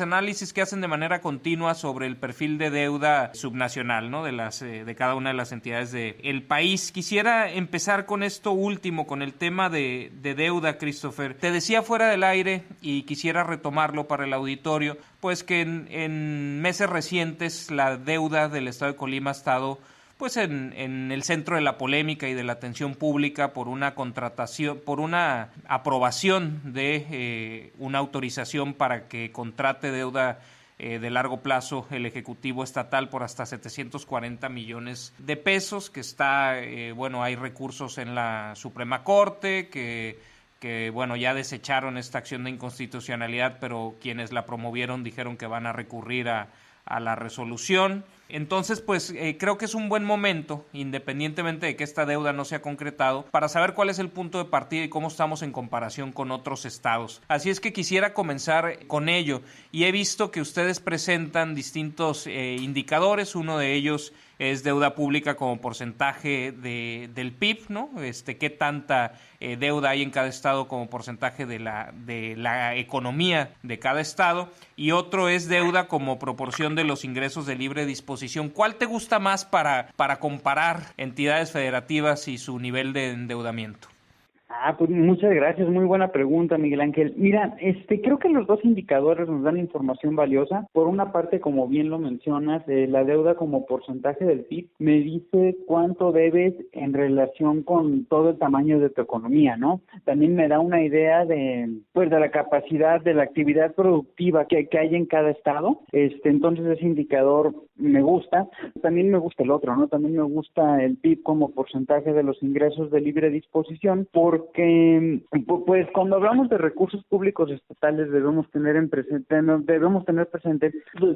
análisis que hacen de manera continua sobre el perfil de deuda subnacional, ¿no? De cada una de las entidades del país. Quisiera empezar con esto último, con el tema de deuda, Christopher. Te decía fuera del aire y quisiera retomarlo para el auditorio, pues que en meses recientes la deuda del estado de Colima ha estado pues en el centro de la polémica y de la atención pública por una contratación, por una aprobación de una autorización para que contrate deuda de largo plazo el Ejecutivo Estatal por hasta 740 millones de pesos, que está, hay recursos en la Suprema Corte, que ya desecharon esta acción de inconstitucionalidad, pero quienes la promovieron dijeron que van a recurrir a la resolución. Entonces, creo que es un buen momento, independientemente de que esta deuda no se ha concretado, para saber cuál es el punto de partida y cómo estamos en comparación con otros estados. Así es que quisiera comenzar con ello. Y he visto que ustedes presentan distintos indicadores. Uno de ellos es deuda pública como porcentaje del PIB, ¿no? Qué tanta deuda hay en cada estado como porcentaje de la economía de cada estado, y otro es deuda como proporción de los ingresos de libre disposición. ¿Cuál te gusta más para comparar entidades federativas y su nivel de endeudamiento? Pues muchas gracias, muy buena pregunta, Miguel Ángel. Mira, creo que los dos indicadores nos dan información valiosa. Por una parte, como bien lo mencionas, la deuda como porcentaje del PIB me dice cuánto debes en relación con todo el tamaño de tu economía, ¿no? También me da una idea de la capacidad de la actividad productiva que hay en cada estado. Entonces ese indicador me gusta. También me gusta el otro, ¿no? También me gusta el PIB como porcentaje de los ingresos de libre disposición, porque cuando hablamos de recursos públicos estatales debemos tener presente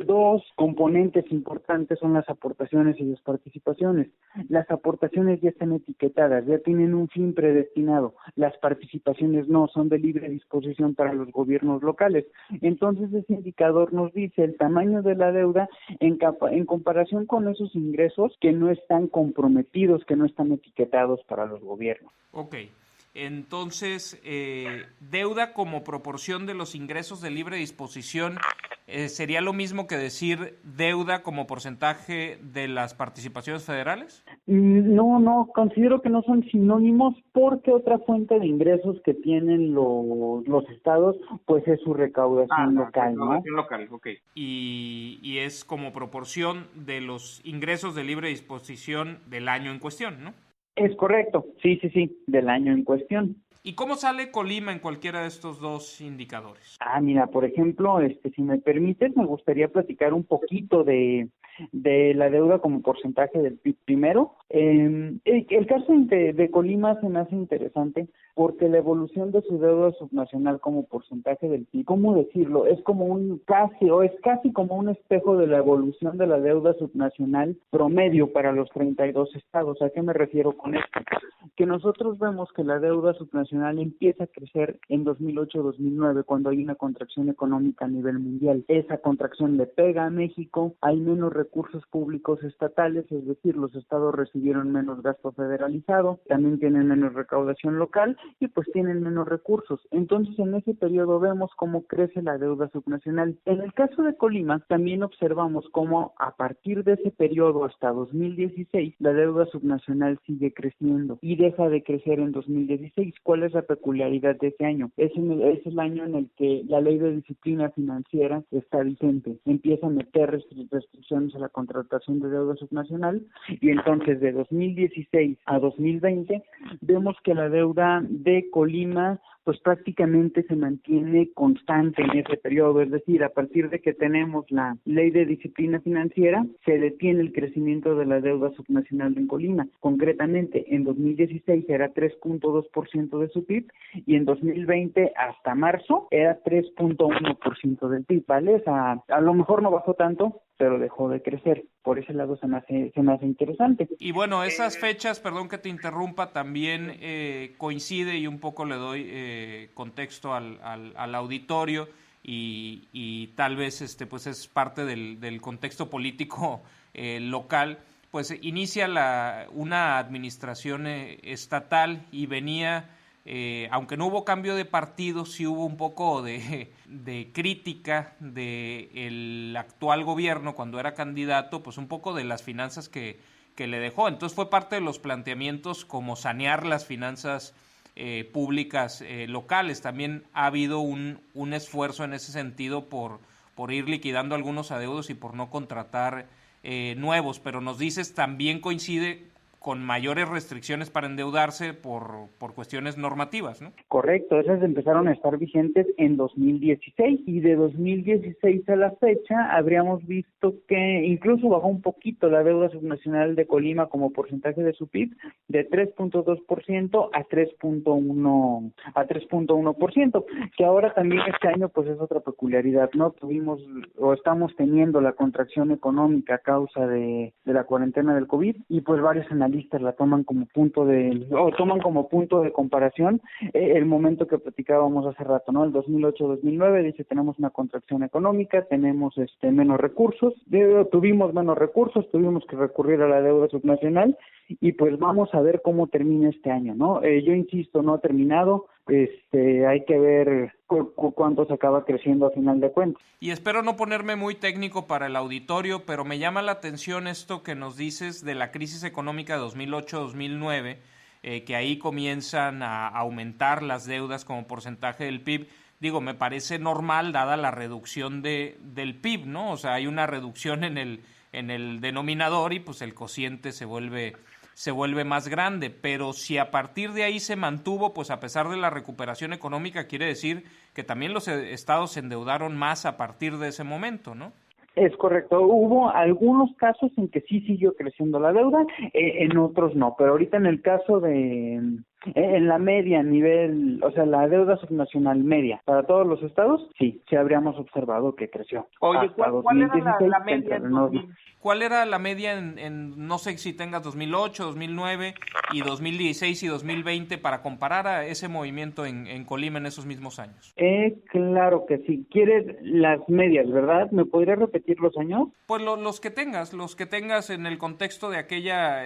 dos componentes importantes: son las aportaciones y las participaciones. Las aportaciones ya están etiquetadas, ya tienen un fin predestinado. Las participaciones no, son de libre disposición para los gobiernos locales. Entonces ese indicador nos dice el tamaño de la deuda en comparación con esos ingresos que no están comprometidos, que no están etiquetados para los gobiernos. Okay. Entonces, deuda como proporción de los ingresos de libre disposición, ¿sería lo mismo que decir deuda como porcentaje de las participaciones federales? No, considero que no son sinónimos, porque otra fuente de ingresos que tienen los estados, pues es su recaudación local, ¿no? Recaudación local, ok. Y es como proporción de los ingresos de libre disposición del año en cuestión, ¿no? Es correcto, sí, del año en cuestión. ¿Y cómo sale Colima en cualquiera de estos dos indicadores? Mira, por ejemplo, si me permites, me gustaría platicar un poquito de la deuda como porcentaje del PIB primero. El caso de Colima se me hace interesante porque la evolución de su deuda subnacional como porcentaje del PIB, ¿cómo decirlo? Es casi como un espejo de la evolución de la deuda subnacional promedio para los 32 estados. ¿A qué me refiero con esto? Que nosotros vemos que la deuda subnacional empieza a crecer en 2008-2009, cuando hay una contracción económica a nivel mundial. Esa contracción le pega a México, hay menos recursos públicos estatales, es decir, los estados recibieron menos gasto federalizado, también tienen menos recaudación local y pues tienen menos recursos. Entonces en ese periodo vemos cómo crece la deuda subnacional. En el caso de Colima también observamos cómo a partir de ese periodo hasta 2016 la deuda subnacional sigue creciendo y deja de crecer en 2016. ¿Cuál es la peculiaridad de ese año? Es el año en el que la ley de disciplina financiera está vigente. Empieza a meter restricciones a la contratación de deuda subnacional, y entonces de 2016 a 2020 vemos que la deuda de Colima pues prácticamente se mantiene constante en ese periodo, es decir, a partir de que tenemos la ley de disciplina financiera, se detiene el crecimiento de la deuda subnacional en Colima. Concretamente, en 2016 era 3.2% de su PIB y en 2020 hasta marzo era 3.1% del PIB, ¿vale? A lo mejor no bajó tanto, pero dejó de crecer. Por ese lado se me hace interesante. Y bueno, esas fechas, perdón que te interrumpa, también coincide, y un poco le doy contexto al auditorio, y tal vez pues es parte del contexto político local. Pues inicia una administración estatal y venía... aunque no hubo cambio de partido, sí hubo un poco de crítica del actual gobierno cuando era candidato, pues un poco de las finanzas que le dejó. Entonces fue parte de los planteamientos como sanear las finanzas públicas locales. También ha habido un esfuerzo en ese sentido por ir liquidando algunos adeudos y por no contratar nuevos. Pero nos dices, también coincide con mayores restricciones para endeudarse por cuestiones normativas, ¿no? Correcto, esas empezaron a estar vigentes en 2016 y de 2016 a la fecha habríamos visto que incluso bajó un poquito la deuda subnacional de Colima como porcentaje de su PIB de 3.2% a 3.1%, que ahora también este año pues es otra peculiaridad, ¿no? Tuvimos o estamos teniendo la contracción económica a causa de la cuarentena del COVID y pues varios analistas la toman como punto de comparación el momento que platicábamos hace rato, ¿no? El 2008-2009 dice tenemos una contracción económica, tenemos menos recursos, tuvimos menos recursos, tuvimos que recurrir a la deuda subnacional y pues vamos a ver cómo termina este año, ¿no? Yo insisto, no ha terminado, hay que ver cuánto se acaba creciendo a final de cuentas. Y espero no ponerme muy técnico para el auditorio, pero me llama la atención esto que nos dices de la crisis económica de 2008-2009, que ahí comienzan a aumentar las deudas como porcentaje del PIB. Digo, me parece normal dada la reducción del PIB, ¿no? O sea, hay una reducción en el denominador y pues el cociente se vuelve más grande, pero si a partir de ahí se mantuvo, pues a pesar de la recuperación económica, quiere decir que también los estados se endeudaron más a partir de ese momento, ¿no? Es correcto, hubo algunos casos en que sí siguió creciendo la deuda, en otros no, pero ahorita en el caso en la media nivel, o sea, la deuda subnacional media para todos los estados, sí habríamos observado que creció. Oye, ¿cuál era la media en 2000? ¿Cuál era la media en no sé si tengas 2008, 2009 y 2016 y 2020 para comparar a ese movimiento en Colima en esos mismos años? Claro que sí. ¿Quieres las medias, verdad? ¿Me podrías repetir los años? Pues los que tengas en el contexto de aquella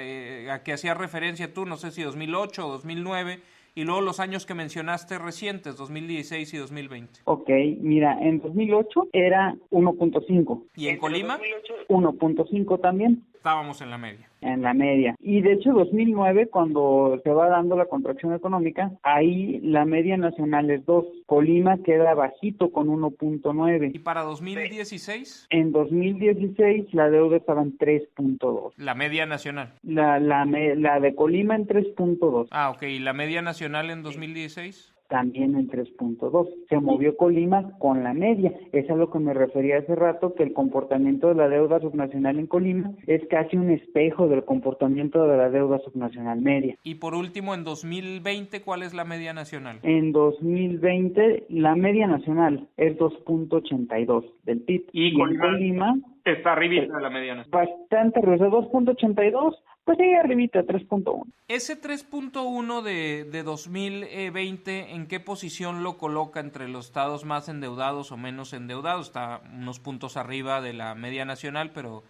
a que hacías referencia tú, no sé si 2008 o 2009, y luego los años que mencionaste recientes, 2016 y 2020. Ok, mira, en 2008 era 1.5. ¿Y en Colima? 1.5 también. Estábamos en la media. En la media. Y de hecho 2009, cuando se va dando la contracción económica, ahí la media nacional es 2. Colima queda bajito con 1.9. ¿Y para 2016? En 2016 la deuda estaba en 3.2. ¿La media nacional? La de Colima en 3.2. Ah, ok. ¿Y la media nacional en 2016? También en 3.2. Se movió Colima con la media. Es a lo que me refería hace rato, que el comportamiento de la deuda subnacional en Colima es casi un espejo del comportamiento de la deuda subnacional media. Y por último, en 2020, ¿cuál es la media nacional? En 2020, la media nacional es 2.82 del PIB. Y Colima está arribita de la media nacional. Bastante arriba, 2.82. Pues sí, arribita, 3.1. Ese 3.1 de 2020, ¿en qué posición lo coloca entre los estados más endeudados o menos endeudados? Está unos puntos arriba de la media nacional, pero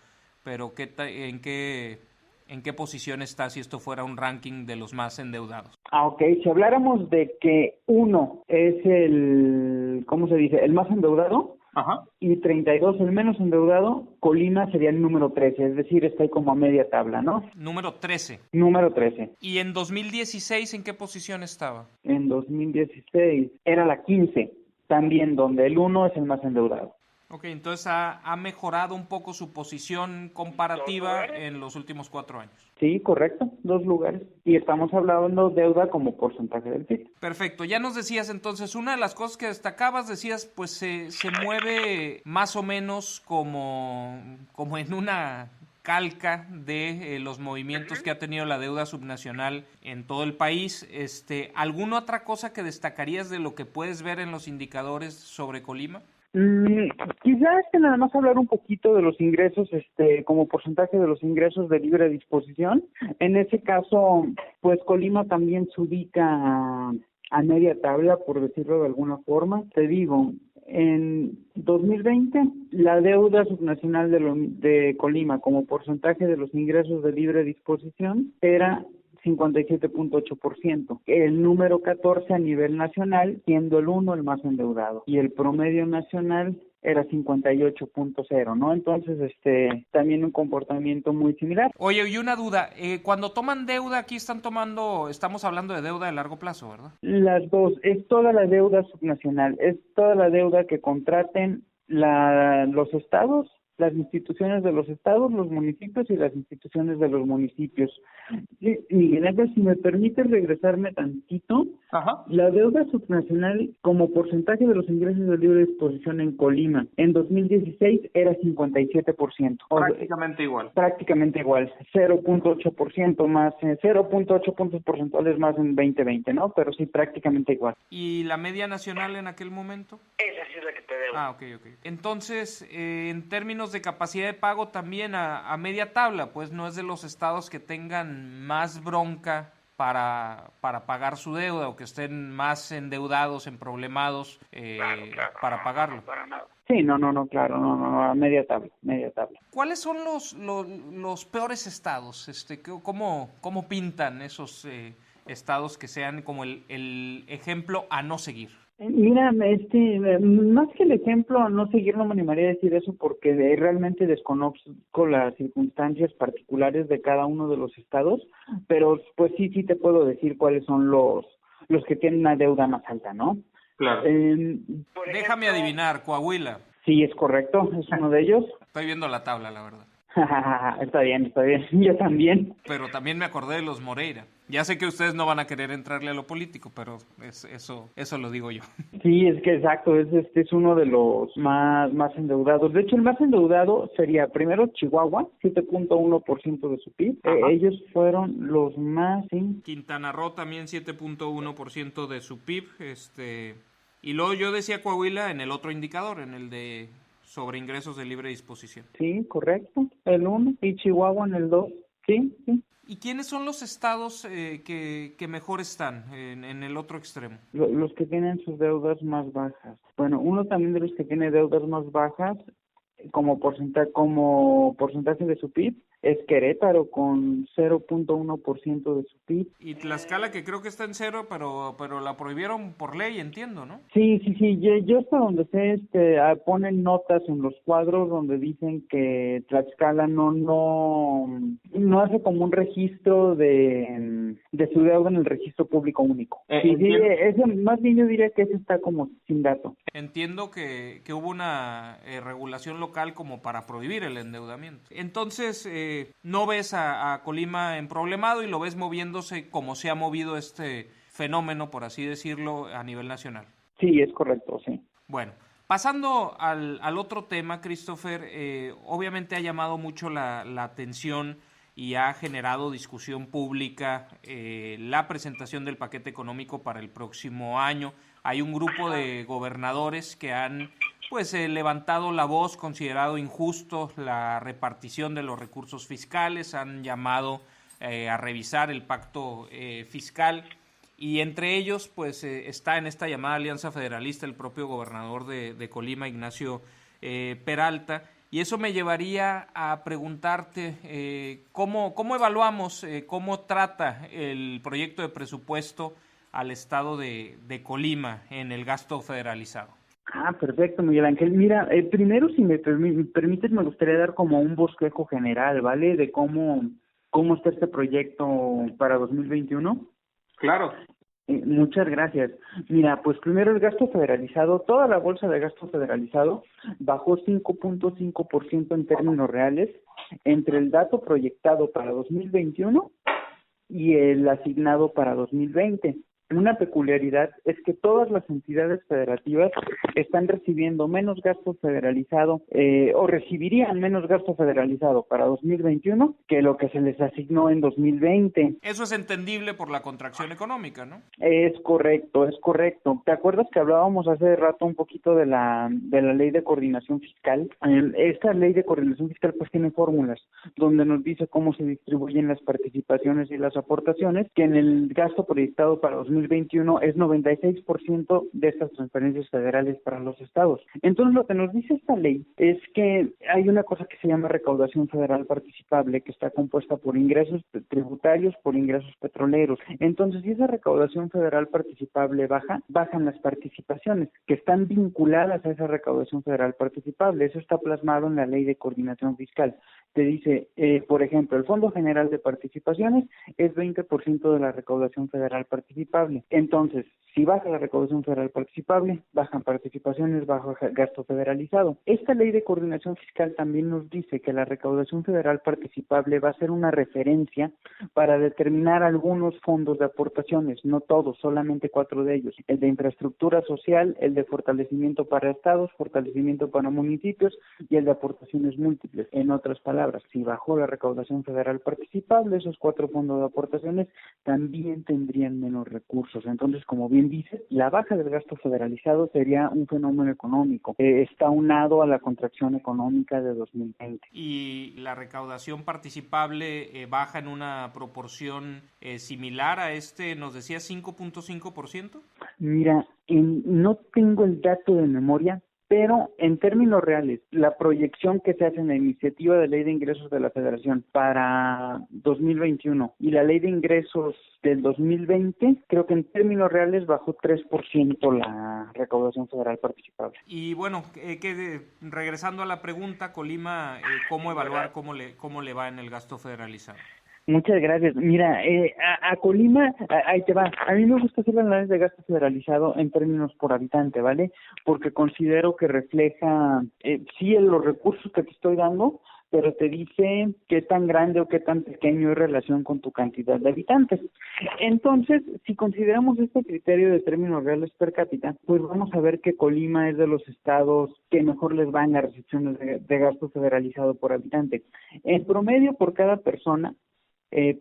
¿en qué posición está si esto fuera un ranking de los más endeudados? Ok, si habláramos de que uno es el más endeudado, ajá, y 32 el menos endeudado, Colima sería el número 13, es decir, está ahí como a media tabla, ¿no? Número 13. Número 13. ¿Y en 2016 en qué posición estaba? En 2016 era la 15, también donde el 1 es el más endeudado. Ok, entonces ha mejorado un poco su posición comparativa en los últimos 4 años. Sí, correcto, 2 lugares. Y estamos hablando de deuda como porcentaje del PIB. Perfecto, ya nos decías entonces, una de las cosas que destacabas, decías, pues se mueve más o menos como en una calca de los movimientos que ha tenido la deuda subnacional en todo el país. ¿Alguna otra cosa que destacarías de lo que puedes ver en los indicadores sobre Colima? Quizás nada más hablar un poquito de los ingresos, como porcentaje de los ingresos de libre disposición. En ese caso, pues Colima también se ubica a media tabla, por decirlo de alguna forma. Te digo, en 2020 la deuda subnacional de Colima como porcentaje de los ingresos de libre disposición era 57.8%, el número 14 a nivel nacional, siendo el 1 el más endeudado, y el promedio nacional era 58.0, ¿no? Entonces, también un comportamiento muy similar. Oye, y una duda, cuando toman deuda, aquí estamos hablando de deuda de largo plazo, ¿verdad? Las dos, es toda la deuda subnacional, es toda la deuda que contraten los estados, las instituciones de los estados, los municipios y las instituciones de los municipios. Miguel Ángel, si me permite regresarme tantito, Ajá. la deuda subnacional como porcentaje de los ingresos de libre disposición en Colima en 2016 era 57%. Prácticamente igual. Prácticamente igual, 0.8% más, 0.8 puntos porcentuales más en 2020, ¿no? Pero sí, prácticamente igual. ¿Y la media nacional en aquel momento? Esa sí es la que te debo. Ah, ok. Entonces, en términos de capacidad de pago también a media tabla, pues no es de los estados que tengan más bronca para pagar su deuda o que estén más endeudados, emproblemados Claro, para pagarlo. No, para nada. Sí, no, claro, a media tabla. ¿Cuáles son los peores estados? ¿Cómo pintan esos estados que sean como el ejemplo a no seguir? Mira, más que el ejemplo a no seguir, no me animaría a decir eso porque realmente desconozco las circunstancias particulares de cada uno de los estados, pero pues sí te puedo decir cuáles son los que tienen una deuda más alta, ¿no? Claro. Déjame adivinar, Coahuila. Sí, es correcto, es uno de ellos. Estoy viendo la tabla, la verdad. Está bien, yo también. Pero también me acordé de los Moreira. Ya sé que ustedes no van a querer entrarle a lo político, pero eso lo digo yo. Sí, es que exacto, es uno de los más endeudados. De hecho, el más endeudado sería primero Chihuahua, 7.1% de su PIB. Ellos fueron los más... ¿sí? Quintana Roo también 7.1% de su PIB. Y luego yo decía Coahuila en el otro indicador, en el de sobre ingresos de libre disposición. Sí, correcto, el 1 y Chihuahua en el 2, sí. ¿Y quiénes son los estados que mejor están en el otro extremo? Los que tienen sus deudas más bajas. Bueno, uno también de los que tiene deudas más bajas como porcentaje de su PIB es Querétaro con 0.1% de su PIB. Y Tlaxcala, que creo que está en 0, pero la prohibieron por ley, entiendo, ¿no? Sí, yo hasta donde sé, ponen notas en los cuadros donde dicen que Tlaxcala no hace como un registro de su deuda en el registro público único. Más bien yo diría que ese está como sin dato. Entiendo que hubo una regulación local como para prohibir el endeudamiento. Entonces, no ves a Colima emproblemado y lo ves moviéndose como se ha movido este fenómeno, por así decirlo, a nivel nacional. Sí, es correcto, sí. Bueno, pasando al otro tema, Christopher, obviamente ha llamado mucho la atención y ha generado discusión pública la presentación del paquete económico para el próximo año. Hay un grupo de gobernadores que han levantado la voz, considerado injusto la repartición de los recursos fiscales, han llamado a revisar el pacto fiscal y entre ellos está en esta llamada Alianza Federalista el propio gobernador de Colima, Ignacio Peralta, y eso me llevaría a preguntarte ¿cómo evaluamos, cómo trata el proyecto de presupuesto al estado de Colima en el gasto federalizado? Perfecto, Miguel Ángel. Mira, primero, si me permites, me gustaría dar como un bosquejo general, ¿vale? De cómo está este proyecto para 2021. Claro. Muchas gracias. Mira, pues primero el gasto federalizado, toda la bolsa de gasto federalizado bajó 5.5% en términos reales entre el dato proyectado para 2021 y el asignado para 2020. Una peculiaridad es que todas las entidades federativas están recibiendo menos gasto federalizado o recibirían menos gasto federalizado para 2021 que lo que se les asignó en 2020. Eso es entendible por la contracción económica, ¿no? Es correcto. ¿Te acuerdas que hablábamos hace rato un poquito de la ley de coordinación fiscal? Esta ley de coordinación fiscal pues tiene fórmulas donde nos dice cómo se distribuyen las participaciones y las aportaciones, que en el gasto proyectado para 2021 es 96% de estas transferencias federales para los estados. Entonces, lo que nos dice esta ley es que hay una cosa que se llama recaudación federal participable, que está compuesta por ingresos tributarios, por ingresos petroleros. Entonces, si esa recaudación federal participable bajan las participaciones que están vinculadas a esa recaudación federal participable. Eso está plasmado en la ley de coordinación fiscal. te dice, por ejemplo, el Fondo General de Participaciones es 20% de la recaudación federal participable. Entonces, si baja la recaudación federal participable, bajan participaciones, baja gasto federalizado. Esta ley de coordinación fiscal también nos dice que la recaudación federal participable va a ser una referencia para determinar algunos fondos de aportaciones, no todos, solamente 4 de ellos: el de infraestructura social, el de fortalecimiento para estados, fortalecimiento para municipios y el de aportaciones múltiples. En otras palabras, si bajó la recaudación federal participable, esos 4 fondos de aportaciones también tendrían menos recursos. Entonces, como bien dices, la baja del gasto federalizado sería un fenómeno económico. Está aunado a la contracción económica de 2020. ¿Y la recaudación participable baja en una proporción similar a nos decía 5.5%? Mira, no tengo el dato de memoria, pero en términos reales, la proyección que se hace en la iniciativa de ley de ingresos de la Federación para 2021 y la ley de ingresos del 2020, creo que en términos reales bajó 3% la recaudación federal participable. Y bueno, regresando a la pregunta, Colima, ¿cómo evaluar cómo le va en el gasto federalizado? Muchas gracias. Mira, a Colima, ahí te va. A mí me gusta hacer el análisis de gasto federalizado en términos por habitante, ¿vale? Porque considero que refleja, sí, los recursos que te estoy dando, pero te dice qué tan grande o qué tan pequeño es relación con tu cantidad de habitantes. Entonces, si consideramos este criterio de términos reales per cápita, pues vamos a ver que Colima es de los estados que mejor les van las recepciones de gasto federalizado por habitante. En promedio, por cada persona,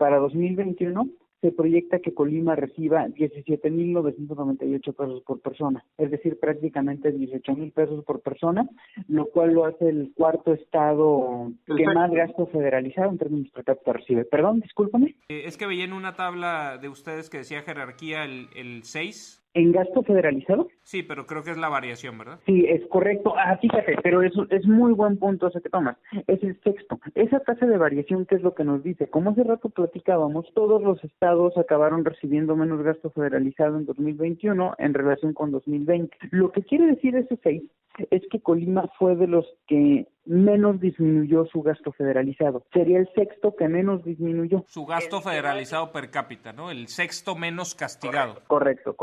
para 2021 se proyecta que Colima reciba 17,998 pesos por persona, es decir, prácticamente 18,000 pesos por persona, lo cual lo hace el cuarto estado que más gasto federalizado en términos per cápita recibe. Perdón, discúlpame. Es que veía en una tabla de ustedes que decía jerarquía el 6. ¿En gasto federalizado? Sí, pero creo que es la variación, ¿verdad? Sí, es correcto. Fíjate, pero eso es muy buen punto ese que tomas. Es el sexto. Esa tasa de variación, ¿qué es lo que nos dice? Como hace rato platicábamos, todos los estados acabaron recibiendo menos gasto federalizado en 2021 en relación con 2020. Lo que quiere decir ese 6 es que Colima fue de los que menos disminuyó su gasto federalizado. Sería el sexto que menos disminuyó. Su gasto federalizado per cápita, ¿no? El sexto menos castigado. Correcto.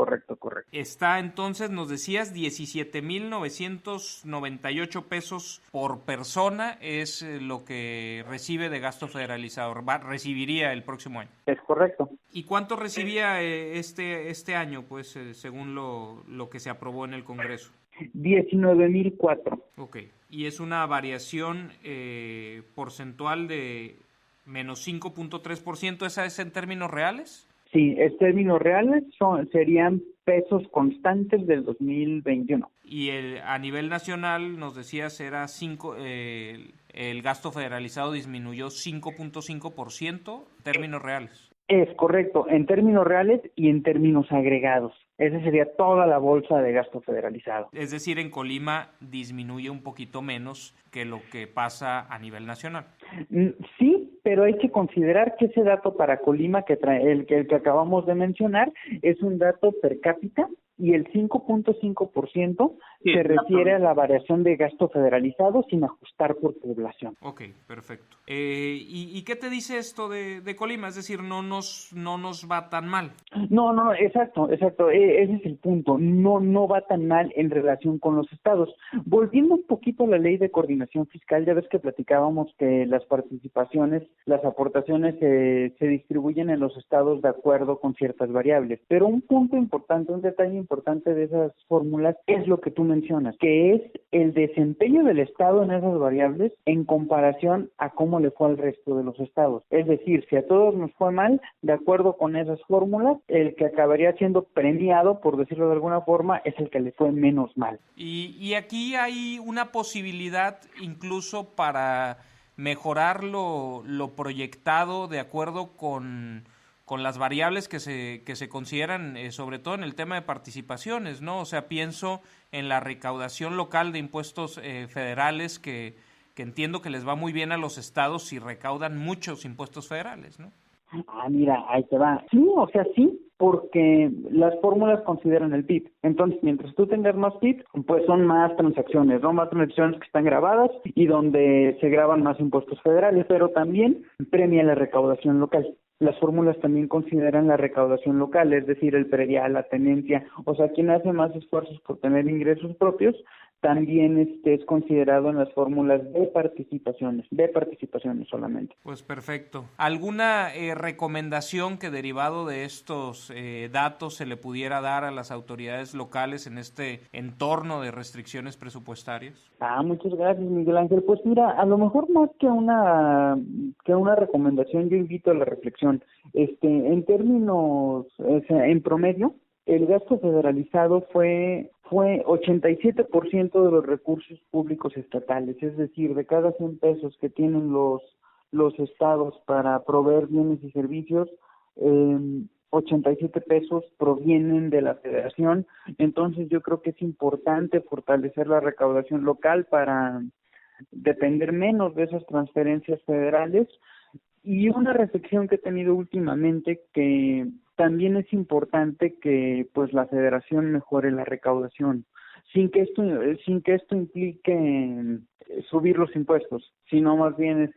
Está entonces, nos decías, 17,998 pesos por persona es lo que recibe de gasto federalizado. Recibiría el próximo año. Es correcto. ¿Y cuánto recibía este año, pues, según lo que se aprobó en el Congreso? 19,004. Ok. Y es una variación porcentual de menos 5.3%. ¿Esa es en términos reales? Sí, en términos reales serían pesos constantes del 2021. Y a nivel nacional, nos decías, era el gasto federalizado disminuyó 5.5% en términos reales. Es correcto, en términos reales y en términos agregados. Esa sería toda la bolsa de gasto federalizado. Es decir, en Colima disminuye un poquito menos que lo que pasa a nivel nacional. Sí, pero hay que considerar que ese dato para Colima, el que acabamos de mencionar, es un dato per cápita y el 5.5% se refiere a la variación de gasto federalizado sin ajustar por población. Ok, perfecto. ¿Y qué te dice esto de Colima? Es decir, no nos va tan mal. No, exacto. Ese es el punto. No va tan mal en relación con los estados. Volviendo un poquito a la ley de coordinación fiscal, ya ves que platicábamos que las participaciones, las aportaciones se distribuyen en los estados de acuerdo con ciertas variables. Pero un punto importante, un detalle importante de esas fórmulas es lo que tú mencionas, que es el desempeño del estado en esas variables en comparación a cómo le fue al resto de los estados. Es decir, si a todos nos fue mal, de acuerdo con esas fórmulas, el que acabaría siendo premiado, por decirlo de alguna forma, es el que le fue menos mal. Y aquí hay una posibilidad incluso para mejorar lo proyectado de acuerdo con las variables que se consideran, sobre todo en el tema de participaciones, ¿no? O sea, pienso en la recaudación local de impuestos federales que entiendo que les va muy bien a los estados si recaudan muchos impuestos federales, ¿no? Mira, ahí te va. Sí, o sea, sí, porque las fórmulas consideran el PIB. Entonces, mientras tú tengas más PIB, pues son más transacciones, ¿no? Más transacciones que están grabadas y donde se graban más impuestos federales, pero también premia la recaudación local. Las fórmulas también consideran la recaudación local, es decir, el predial, la tenencia, o sea, quien hace más esfuerzos por tener ingresos propios, también es considerado en las fórmulas de participaciones solamente. Pues perfecto. ¿Alguna recomendación que derivado de estos datos se le pudiera dar a las autoridades locales en este entorno de restricciones presupuestarias? Muchas gracias, Miguel Ángel. Pues mira, a lo mejor más que una recomendación, yo invito a la reflexión. En términos, en promedio, el gasto federalizado fue 87% de los recursos públicos estatales, es decir, de cada 100 pesos que tienen los estados para proveer bienes y servicios, 87 pesos provienen de la federación. Entonces yo creo que es importante fortalecer la recaudación local para depender menos de esas transferencias federales. Y una reflexión que he tenido últimamente, que también es importante que pues la federación mejore la recaudación, sin que esto implique subir los impuestos, sino más bien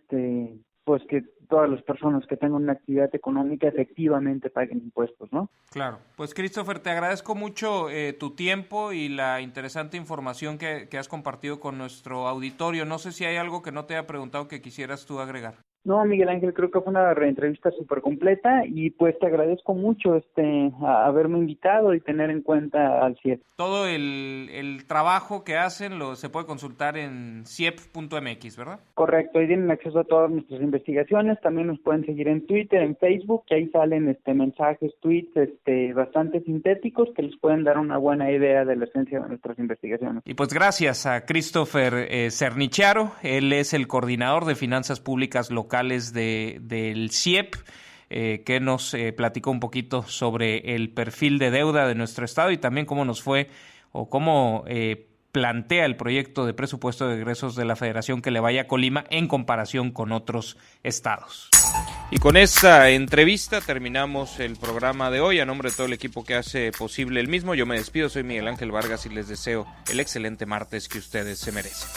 pues que todas las personas que tengan una actividad económica efectivamente paguen impuestos, ¿no? Claro. Pues Christopher, te agradezco mucho tu tiempo y la interesante información que has compartido con nuestro auditorio. No sé si hay algo que no te haya preguntado que quisieras tú agregar. No, Miguel Ángel, creo que fue una entrevista súper completa y pues te agradezco mucho haberme invitado y tener en cuenta al CIEP. Todo el trabajo que hacen se puede consultar en ciep.mx, ¿verdad? Correcto, ahí tienen acceso a todas nuestras investigaciones, también nos pueden seguir en Twitter, en Facebook, que ahí salen mensajes, tweets bastante sintéticos que les pueden dar una buena idea de la esencia de nuestras investigaciones. Y pues gracias a Christopher Cernicharo, él es el coordinador de finanzas públicas locales del CIEP, que nos platicó un poquito sobre el perfil de deuda de nuestro estado y también cómo nos fue o cómo plantea el proyecto de presupuesto de egresos de la Federación que le vaya a Colima en comparación con otros estados. Y con esta entrevista terminamos el programa de hoy. A nombre de todo el equipo que hace posible el mismo, yo me despido, soy Miguel Ángel Vargas y les deseo el excelente martes que ustedes se merecen.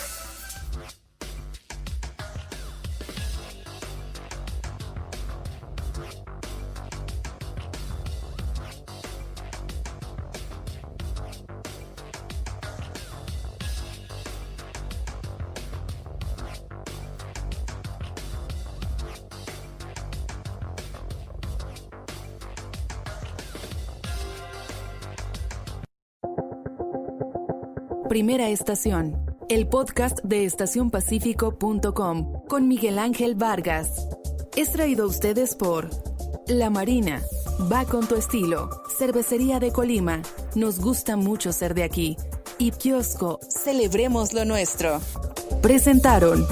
Primera Estación, el podcast de estacionpacífico.com con Miguel Ángel Vargas. Es traído a ustedes por La Marina, va con tu estilo, Cervecería de Colima, nos gusta mucho ser de aquí, y Kiosco, celebremos lo nuestro. Presentaron